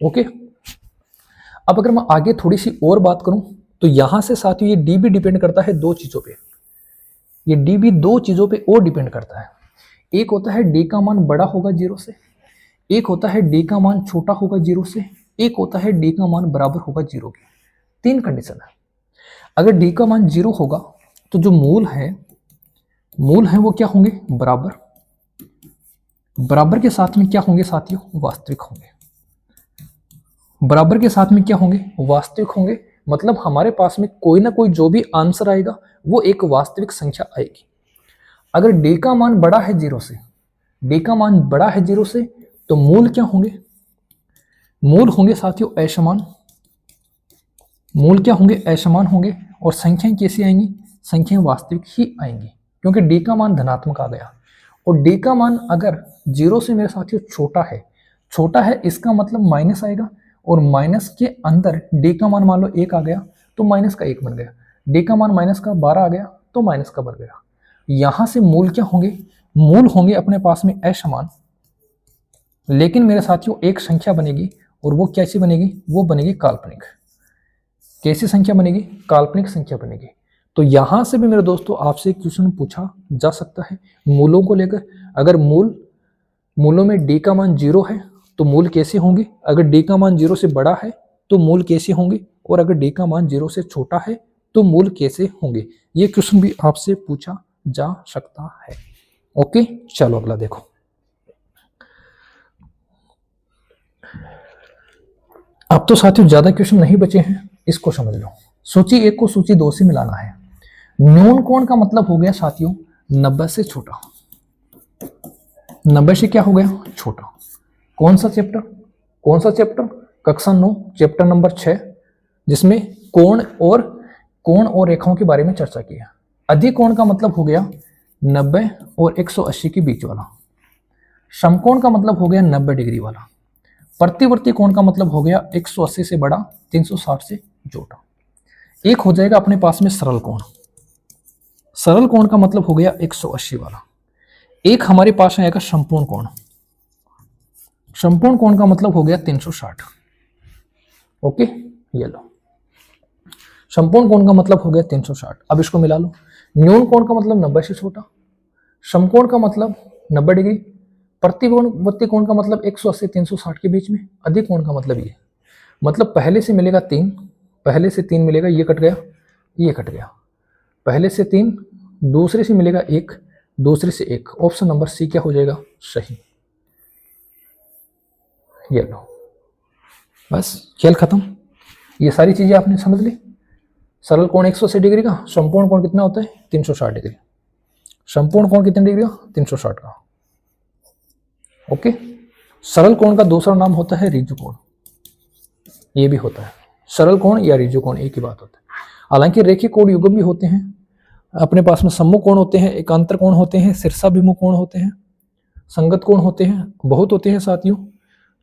ओके, अब अगर मैं आगे थोड़ी सी और बात करूं तो यहां से साथियों ये d भी डिपेंड करता है 2 चीजों पे, ये d भी 2 चीजों पे और डिपेंड करता है। एक होता है d का मान बड़ा होगा 0 से, एक होता है d का मान छोटा होगा 0 से, एक होता है d का मान बराबर होगा 0 के। 3 कंडीशन है। अगर d का मान 0 होगा तो जो मूल है वो क्या होंगे, बराबर, बराबर के साथ में क्या होंगे साथियों, वास्तविक होंगे, बराबर के साथ में क्या होंगे, वास्तविक होंगे। मतलब हमारे पास में कोई ना कोई जो भी आंसर आएगा वो एक वास्तविक संख्या आएगी। अगर d का मान बड़ा है 0 से, d का मान बड़ा है 0 से, तो मूल क्या होंगे, मूल होंगे साथियों असमान, मूल क्या होंगे, असमान होंगे। और संख्याएं कैसी आएंगी, संख्याएं वास्तविक ही आएंगी, क्योंकि d का मान धनात्मक आ गया। और d का मान अगर 0 से मेरे साथियों छोटा है इसका मतलब माइनस आएगा, और माइनस के अंदर d का मान मान लो 1 आ गया तो माइनस का 1 बन गया, d का मान माइनस का 12 आ गया तो माइनस का बन गया। यहां से मूल क्या होंगे, मूल होंगे अपने पास में असमान, लेकिन मेरे साथियों एक संख्या बनेगी, और वो कैसी बनेगी, वो बनेगी काल्पनिक। कैसी संख्या बनेगी, काल्पनिक संख्या बनेगी। तो यहां से भी मेरे दोस्तों आपसे क्वेश्चन पूछा जा सकता है मूलों को लेकर। अगर मूलों में d का मान 0 है तो मूल कैसे होंगे, अगर d का मान 0 से बड़ा है तो मूल कैसे होंगे, और अगर d का मान 0 से छोटा है तो मूल कैसे होंगे। ये क्वेश्चन भी आपसे पूछा जा सकता है। ओके, चलो अगला देखो। अब तो साथियों ज्यादा क्वेश्चन नहीं बचे हैं, इसको समझ लो। सूची 1 को सूची 2 से मिलाना है। न्यून कोण का मतलब हो गया साथियों 90 से छोटा, 90 से क्या हो गया, छोटा। कौन सा चैप्टर, कक्षा 9 चैप्टर नंबर 6, जिसमें कोण और रेखाओं के बारे में चर्चा की है। अधिक कोण का मतलब हो गया 90 और 180 के बीच वाला। समकोण का मतलब हो गया 90 डिग्री वाला। प्रतिवर्ती कोण का मतलब हो गया 180 से बड़ा, 360 से छोटा। एक हो जाएगा अपने पास में सरल कोण, सरल कोण का मतलब हो गया 180 वाला। एक हमारे पास में आएगा संपूर्ण कोण, संपूर्ण कोण का मतलब हो गया 360। ओके, ये लो संपूर्ण कोण का मतलब हो गया 360। अब इसको मिला लो। न्यून कोण का मतलब 90 से छोटा, समकोण का मतलब 90 डिग्री, प्रतिवर्ती कोण का मतलब 180 360 के बीच में, अधिक कोण का मतलब ये, मतलब पहले से मिलेगा 3, पहले से 3 मिलेगा, ये कट गया, ये कट गया, पहले से 3, दूसरे से मिलेगा 1, दूसरे से 1। ऑप्शन नंबर सी क्या हो जाएगा, सही। ये लो बस खेल खत्म। ये सारी चीजें आपने समझ ली। सरल कोण 180 डिग्री का, संपूर्ण कोण कितना होता है 360 डिग्री। संपूर्ण कोण कितने डिग्री का 360 का। ओके। सरल कोण का दूसरा नाम होता है रिजु कोण, ये भी होता है। सरल कोण या रिजु कोण एक ही बात होता है। हालांकि रेखीय कोण युग्म भी होते हैं, अपने पास में सम्मुख कोण होते हैं, एकांतर कोण होते हैं, शीर्षाभिमुख कोण होते हैं, संगत कोण होते हैं, बहुत होते हैं साथियों।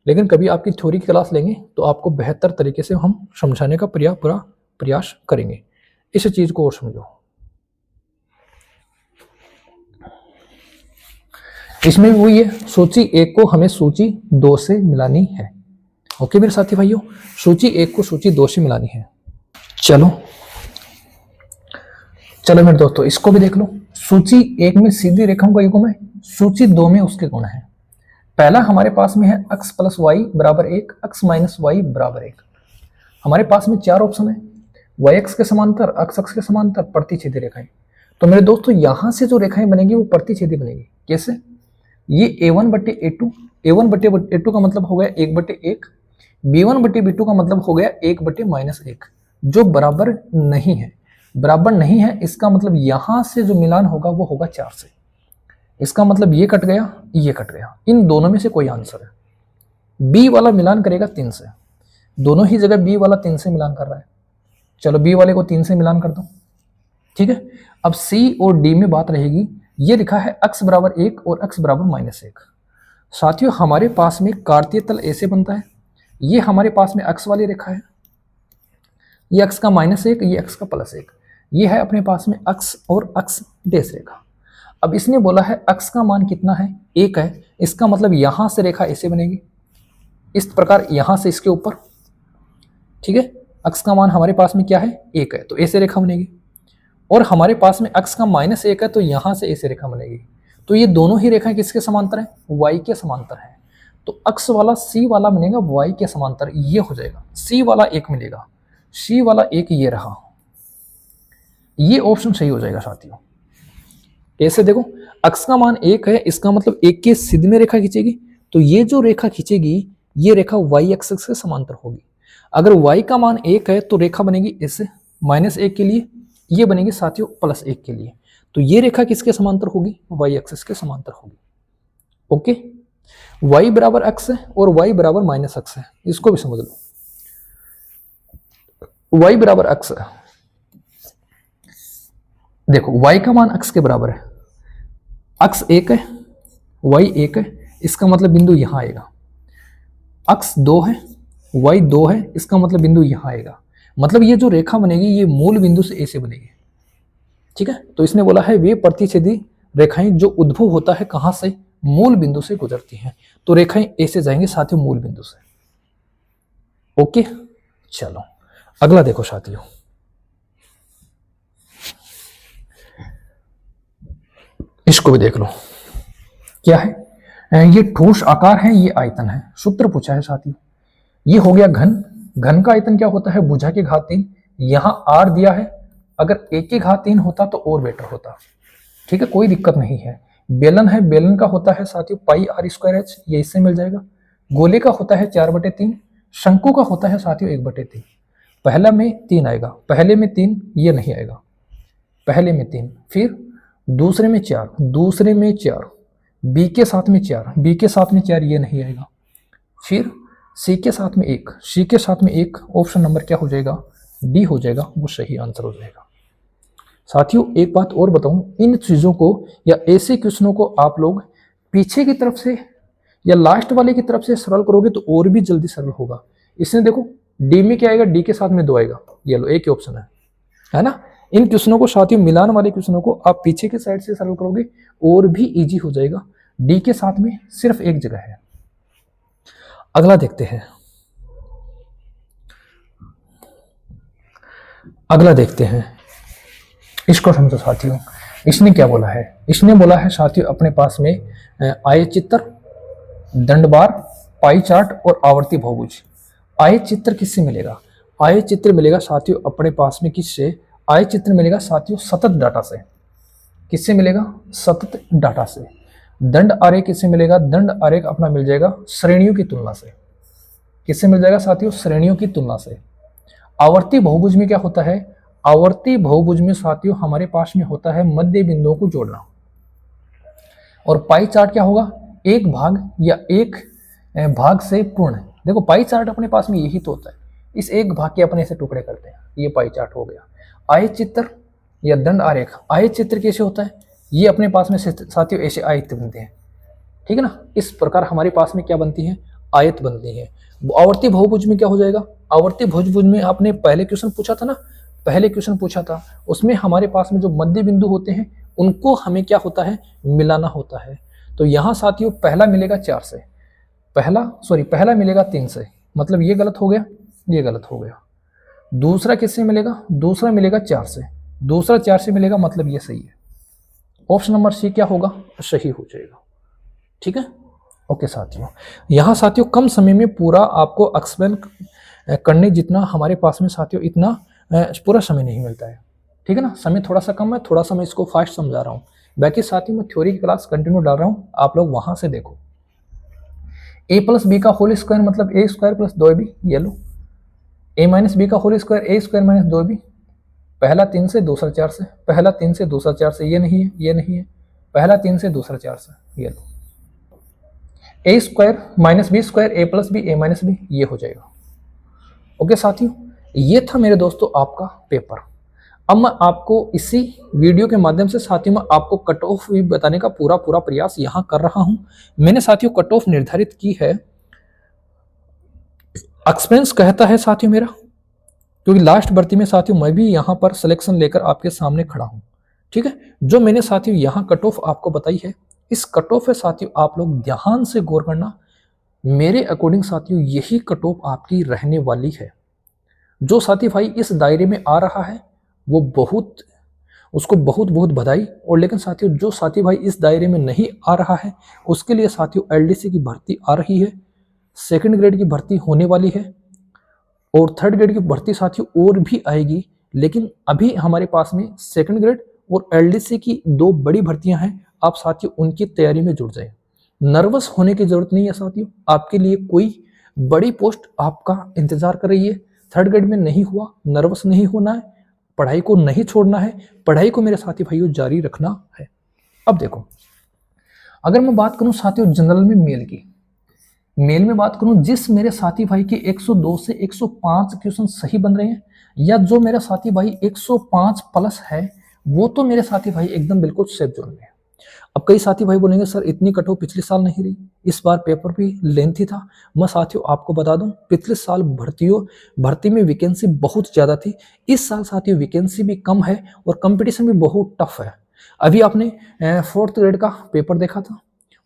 लेकिन कभी आपकी थ्योरी की क्लास लेंगे तो आपको बेहतर तरीके से हम समझाने का पूरा प्रयास करेंगे। इस चीज को और समझो। इसमें भी वही है, सूची 1 को हमें सूची 2 से मिलानी है। ओके मेरे साथी भाइयों, सूची 1 को सूची 2 से मिलानी है। चलो मेरे दोस्तों, इसको भी देख लो। सूची 1 में सीधी रेखाओं का युग्म है, सूची 2 में उसके गुण है। पहला हमारे पास में है x प्लस वाई बराबर 1, x माइनस वाई बराबर 1। हमारे पास में 4 ऑप्शन है, y x के समांतर, x अक्ष के समांतर, प्रतिच्छेदी रेखाएं। तो मेरे दोस्तों यहां से जो रेखाएं बनेगी वो प्रतिच्छेदी बनेगी। कैसे? ये a1 बटे a2, a1 बटे a2 का मतलब हो गया 1 बटे 1, b1 बटे b2 का मतलब हो गया 1 बटे माइनस 1, जो बराबर नहीं है। बराबर नहीं है इसका मतलब यहां से जो मिलान होगा वो होगा 4 से। इसका मतलब ये कट गया, ये कट गया, इन दोनों में से कोई आंसर है। बी वाला मिलान करेगा 3 से, दोनों ही जगह बी वाला 3 से मिलान कर रहा है। चलो बी वाले को 3 से मिलान कर दो, ठीक है। अब सी और डी में बात रहेगी, ये लिखा है x बराबर 1 और x बराबर माइनस 1। साथियों हमारे पास में कार्तीय तल ऐसे बनता है, ये हमारे पास में x वाली रेखा है, ये x का माइनस 1, ये x का प्लस 1, ये है अपने पास में x और x डेश रेखा। अब इसने बोला है x का मान कितना है 1 है, इसका मतलब यहां से रेखा ऐसे बनेगी, इस प्रकार यहां से इसके ऊपर, ठीक है। x का मान हमारे पास में क्या है 1 है, तो ऐसे रेखा बनेगी। और हमारे पास में x का माइनस 1 है, तो यहां से ऐसे रेखा बनेगी। तो ये दोनों ही रेखाएं किसके समांतर है? y के समांतर है। तो x वाला c वाला बनेगा y के समांतर, ये हो जाएगा। c वाला 1 मिलेगा, c वाला 1 ये रहा, ये ऑप्शन सही हो जाएगा साथियों। ऐसे देखो, x का मान 1 है, इसका मतलब 1 के सीधे में रेखा खींचेगी, तो ये जो रेखा खींचेगी ये रेखा y एक्सिस के समांतर होगी। अगर y का मान 1 है तो रेखा बनेगी ऐसे, माइनस 1 के लिए, ये बनेगी साथियों प्लस 1 के लिए। तो ये रेखा किसके समांतर होगी? y एक्सिस के समांतर होगी। ओके, y बराबर x है और y बराबर माइनस x है, इसको भी समझ लो। y बराबर x है, देखो y का मान x के बराबर है, x 1 है, y 1 है, इसका मतलब बिंदु यहां आएगा। x 2 है, y 2 है, इसका मतलब बिंदु यहां आएगा। मतलब ये जो रेखा बनेगी ये मूल बिंदु से ऐसे बनेगी, ठीक है। तो इसने बोला है वे प्रतिच्छेदी रेखाएं जो उद्भव होता है कहां से? मूल बिंदु से गुजरती हैं। तो रेखाएं ऐसे जाएंगे साथियों मूल बिंदु से। ओके, चलो अगला देखो साथियों, इसको भी देख लो। क्या है? ये ठोस आकार है, ये आयतन है। सूत्र पूछा है साथियों। ये हो गया घन, घन का आयतन क्या होता है? भुजा की घात 3। यहां r दिया है, अगर एक की घात 3 होता तो और बेटर होता, ठीक है, कोई दिक्कत नहीं है। बेलन है, बेलन का होता है साथियों पाई r स्क्वायर एच, ये इससे मिल जाएगा। गोले का होता है 4/3, शंकु का होता है साथियों 1/3। पहला में 3 आएगा, पहले में 3 ये नहीं आएगा, पहले में 3, फिर दूसरे में 4, दूसरे में 4, बी के साथ में 4, बी के साथ में 4 ये नहीं आएगा, फिर सी के साथ में 1, सी के साथ में 1, ऑप्शन नंबर क्या हो जाएगा? डी हो जाएगा, वो सही आंसर हो जाएगा। साथियों एक बात और बताऊं, इन चीजों को या ऐसे क्वेश्चनों को आप लोग पीछे की तरफ से या लास्ट वाले की तरफ से सरल करोगे तो और भी जल्दी सरल होगा। इसमें देखो डी में क्या आएगा? डी के साथ में 2 आएगा, ये लो एक ही ऑप्शन है ना। इन क्वेश्चनों को साथियों, मिलान वाले क्वेश्चनों को आप पीछे की साइड से सरल करोगे और भी इजी हो जाएगा। डी के साथ में सिर्फ एक जगह है। अगला देखते हैं, अगला देखते हैं, इसको समझो साथियों। इसने क्या बोला है? इसने बोला है साथियों अपने पास में आयतचित्र, दंडबार, पाई चार्ट और आवर्ती बहुभुज। आयतचित्र किससे मिलेगा? आयतचित्र मिलेगा साथियों अपने पास में किससे? आयतचित्र मिलेगा साथियों सतत डाटा से। किससे मिलेगा? सतत डाटा से। दंड आरेख किससे मिलेगा? दंड आरेख अपना मिल जाएगा श्रेणियों की तुलना से। किससे मिल जाएगा साथियों? श्रेणियों की तुलना से। आवर्ती बहुभुज में क्या होता है? आवर्ती बहुभुज में साथियों हमारे पास में होता है मध्य बिंदुओं को जोड़ना। और पाई चार्ट क्या होगा? एक भाग या एक भाग से पूर्ण। देखो पाई चार्ट अपने पास में यही तो होता है, इस एक भाग के अपने ऐसे टुकड़े करते हैं, ये पाई चार्ट हो गया। आयत चित्र या दंड आरेख, आयत चित्र कैसे होता है? ये अपने पास में साथियों ऐसे आयत बनते हैं, ठीक है ना। इस प्रकार हमारे पास में क्या बनती है? आयत बनती है। आवर्ती बहुभुज में क्या हो जाएगा? आवर्ती बहुभुज में आपने पहले क्वेश्चन पूछा था ना, पहले क्वेश्चन पूछा था, उसमें हमारे पास में जो मध्य बिंदु होते हैं उनको हमें क्या होता है? मिलाना होता है। तो यहाँ साथियों पहला मिलेगा 4 से, पहला मिलेगा 3 से, मतलब ये गलत हो गया, ये गलत हो गया। दूसरा किससे मिलेगा? दूसरा मिलेगा 4 से, दूसरा 4 से मिलेगा, मतलब ये सही है। ऑप्शन नंबर सी क्या होगा? सही हो जाएगा, ठीक है। ओके साथियों, यहाँ साथियों कम समय में पूरा आपको एक्सप्लेन करने जितना हमारे पास में साथियों इतना पूरा समय नहीं मिलता है, ठीक है ना। समय थोड़ा सा कम है, थोड़ा सा मैं इसको फास्ट समझा रहा हूँ। बाकी साथियों मैं थ्योरी की क्लास कंटिन्यू डाल रहा हूँ, आप लोग वहां से देखो। a प्लस बी का होल स्क्वायर मतलब a स्क्वायर प्लस 2b, ये लो। a माइनस बी का whole square a square minus 2b, पहला 3 से दूसरा 4 से, पहला 3 से दूसरा 4 से, ये नहीं है, ये नहीं है, पहला 3 से दूसरा 4 से, ये लो। a square minus B square a plus B a minus B, ये हो जाएगा। ओके साथियों, ये था मेरे दोस्तों आपका पेपर। अब मैं आपको इसी वीडियो के माध्यम से साथियों मैं आपको कट ऑफ भी बताने का पूरा प्रयास यहाँ कर रहा हूँ। मैंने साथियों कट ऑफ निर्धारित की है, एक्सपीरियंस कहता है साथियों मेरा, क्योंकि लास्ट भर्ती में साथियों मैं भी यहाँ पर सिलेक्शन लेकर आपके सामने खड़ा हूँ, ठीक है। जो मैंने साथियों यहाँ कट ऑफ आपको बताई है, इस कट ऑफ है साथियों आप लोग ध्यान से गौर करना। मेरे अकॉर्डिंग साथियों यही कट ऑफ आपकी रहने वाली है। जो साथी भाई इस दायरे में आ रहा है वो उसको बहुत बधाई। और लेकिन साथियों जो साथी भाई इस दायरे में नहीं आ रहा है उसके लिए साथियों एलडीसी की भर्ती आ रही है, सेकंड ग्रेड की भर्ती होने वाली है, और थर्ड ग्रेड की भर्ती साथियों और भी आएगी। लेकिन अभी हमारे पास में सेकंड ग्रेड और एलडीसी की 2 बड़ी भर्तियां हैं, आप साथियों उनकी तैयारी में जुट जाए। नर्वस होने की जरूरत नहीं है साथियों, आपके लिए कोई बड़ी पोस्ट आपका इंतजार कर रही है। थर्ड ग्रेड में नहीं हुआ, नर्वस नहीं होना है, पढ़ाई को नहीं छोड़ना है, पढ़ाई को मेरे साथी भाइयों जारी रखना है। अब देखो, अगर मैं बात करूं साथियों जनरल में मेल की, मेल में बात करूं, जिस मेरे साथी भाई के 102 से 105 क्वेश्चन सही बन रहे हैं, या जो मेरा साथी भाई 105 प्लस है, वो तो मेरे साथी भाई एकदम बिल्कुल सेफ जोन में है। अब कई साथी भाई बोलेंगे सर इतनी कट ऑफ पिछले साल नहीं रही, इस बार पेपर भी लेंथी था। मैं साथियों आपको बता दूं, पिछले साल भर्ती में वैकेंसी बहुत ज़्यादा थी, इस साल साथियों वैकेंसी भी कम है और कंपटीशन भी बहुत टफ है। अभी आपने 4th ग्रेड का पेपर देखा था,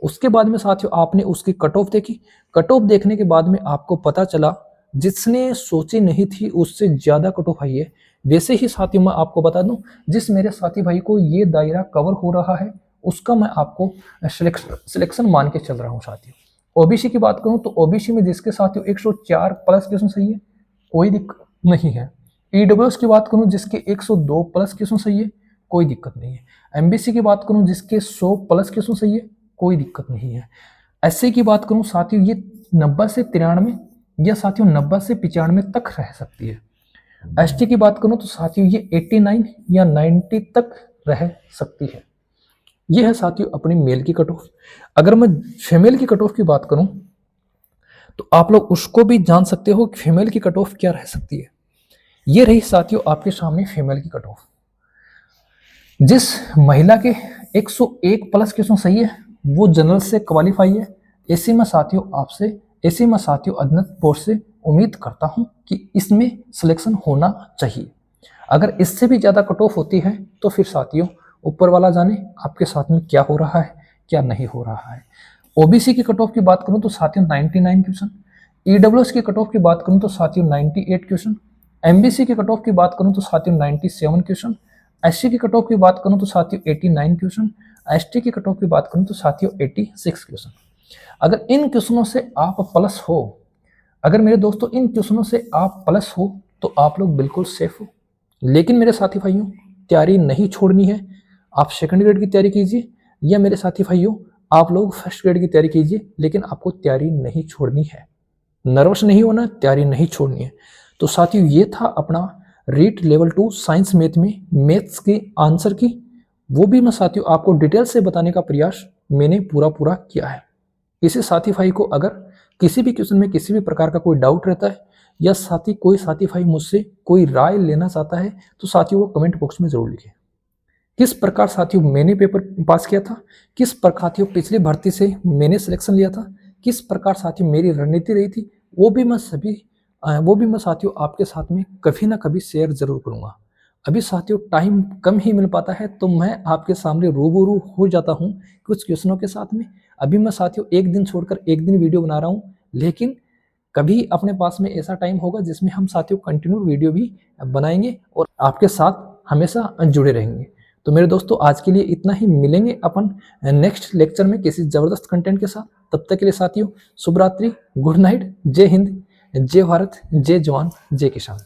उसके बाद में साथियों आपने उसकी कट ऑफ देखी, कट ऑफ देखने के बाद में आपको पता चला जिसने सोची नहीं थी उससे ज़्यादा कट ऑफ आई है। वैसे ही साथियों मैं आपको बता दूं, जिस मेरे साथी भाई को ये दायरा कवर हो रहा है उसका मैं आपको सिलेक्शन मान के चल रहा हूं साथियों। ओबीसी की बात करूं तो ओबीसी में जिसके साथियों 104 प्लस क्वेश्चन सही है, कोई दिक्कत नहीं है। ईडब्ल्यूएस की बात करूं जिसके 102 प्लस क्वेश्चन सही है, कोई दिक्कत नहीं है। एमबीसी की बात करूं जिसके 100 प्लस क्वेश्चन सही है, कोई दिक्कत नहीं है। एससी की बात करूं साथियों ये 90 से 93 या साथियों 90 से 95 तक रह सकती है। एसटी की बात करूं तो साथियों ये 89 या 90 तक रह सकती है। ये है साथियों अपनी मेल की कट ऑफ। अगर मैं फीमेल की कट ऑफ की बात करूं तो आप लोग उसको भी जान सकते हो कि फीमेल की कट ऑफ क्या रह सकती है। ये रही साथियों आपके सामने फीमेल की कट ऑफ। जिस महिला के 101 प्लस क्वेश्चन सही है वो जनरल से क्वालिफाई है। ऐसे में साथियों अध्ययन बोर्ड से उम्मीद करता हूं कि इसमें सिलेक्शन होना चाहिए। अगर इससे भी ज़्यादा कट ऑफ होती है तो फिर साथियों ऊपर वाला जाने आपके साथ में क्या हो रहा है क्या नहीं हो रहा है। ओबीसी की कट ऑफ की बात करूं तो साथियों 99 क्वेश्चन, ईडब्ल्यूएस की कट ऑफ की बात करूं तो साथियों 98 क्वेश्चन, एमबीसी की कट ऑफ की बात करूं तो साथियों 97 क्वेश्चन, एससी की कट ऑफ की बात करूं तो साथियों 89 क्वेश्चन, एसटी की कट ऑफ की बात करूं तो साथियों 86 क्वेश्चन। अगर इन क्वेश्चनों से आप प्लस हो, अगर मेरे दोस्तों इन क्वेश्चनों से आप प्लस हो तो आप लोग बिल्कुल सेफ हो। लेकिन मेरे साथी भाइयों तैयारी नहीं छोड़नी है। आप सेकंड ग्रेड की तैयारी कीजिए या मेरे साथी भाइयों आप लोग फर्स्ट ग्रेड की तैयारी कीजिए, लेकिन आपको तैयारी नहीं छोड़नी है। नर्वस नहीं होना, तैयारी नहीं छोड़नी है। तो साथियों ये था अपना रीट लेवल 2 साइंस मैथ में मैथ्स के आंसर की, वो भी मैं साथियों आपको डिटेल से बताने का प्रयास मैंने पूरा किया है। इसी साथी भाई को अगर किसी भी क्वेश्चन में किसी भी प्रकार का कोई डाउट रहता है या कोई साथी भाई मुझसे कोई राय लेना चाहता है तो साथियों वो कमेंट बॉक्स में जरूर लिखें। किस प्रकार साथियों मैंने पेपर पास किया था, किस प्रकार साथियों पिछली भर्ती से मैंने सिलेक्शन लिया था, किस प्रकार साथियों मेरी रणनीति रही थी, वो भी मैं साथियों आपके साथ में कभी ना कभी शेयर जरूर करूंगा। अभी साथियों टाइम कम ही मिल पाता है तो मैं आपके सामने रूबरू हो जाता हूँ कुछ क्वेश्चनों के साथ में। अभी मैं साथियों एक दिन छोड़कर एक दिन वीडियो बना रहा हूँ, लेकिन कभी अपने पास में ऐसा टाइम होगा जिसमें हम साथियों कंटिन्यू वीडियो भी बनाएंगे और आपके साथ हमेशा जुड़े रहेंगे। तो मेरे दोस्तों आज के लिए इतना ही, मिलेंगे अपन नेक्स्ट लेक्चर में किसी जबरदस्त कंटेंट के साथ। तब तक के लिए साथियों शुभ रात्रि, गुड नाइट, जय हिंद, जय भारत, जय जवान, जय किसान।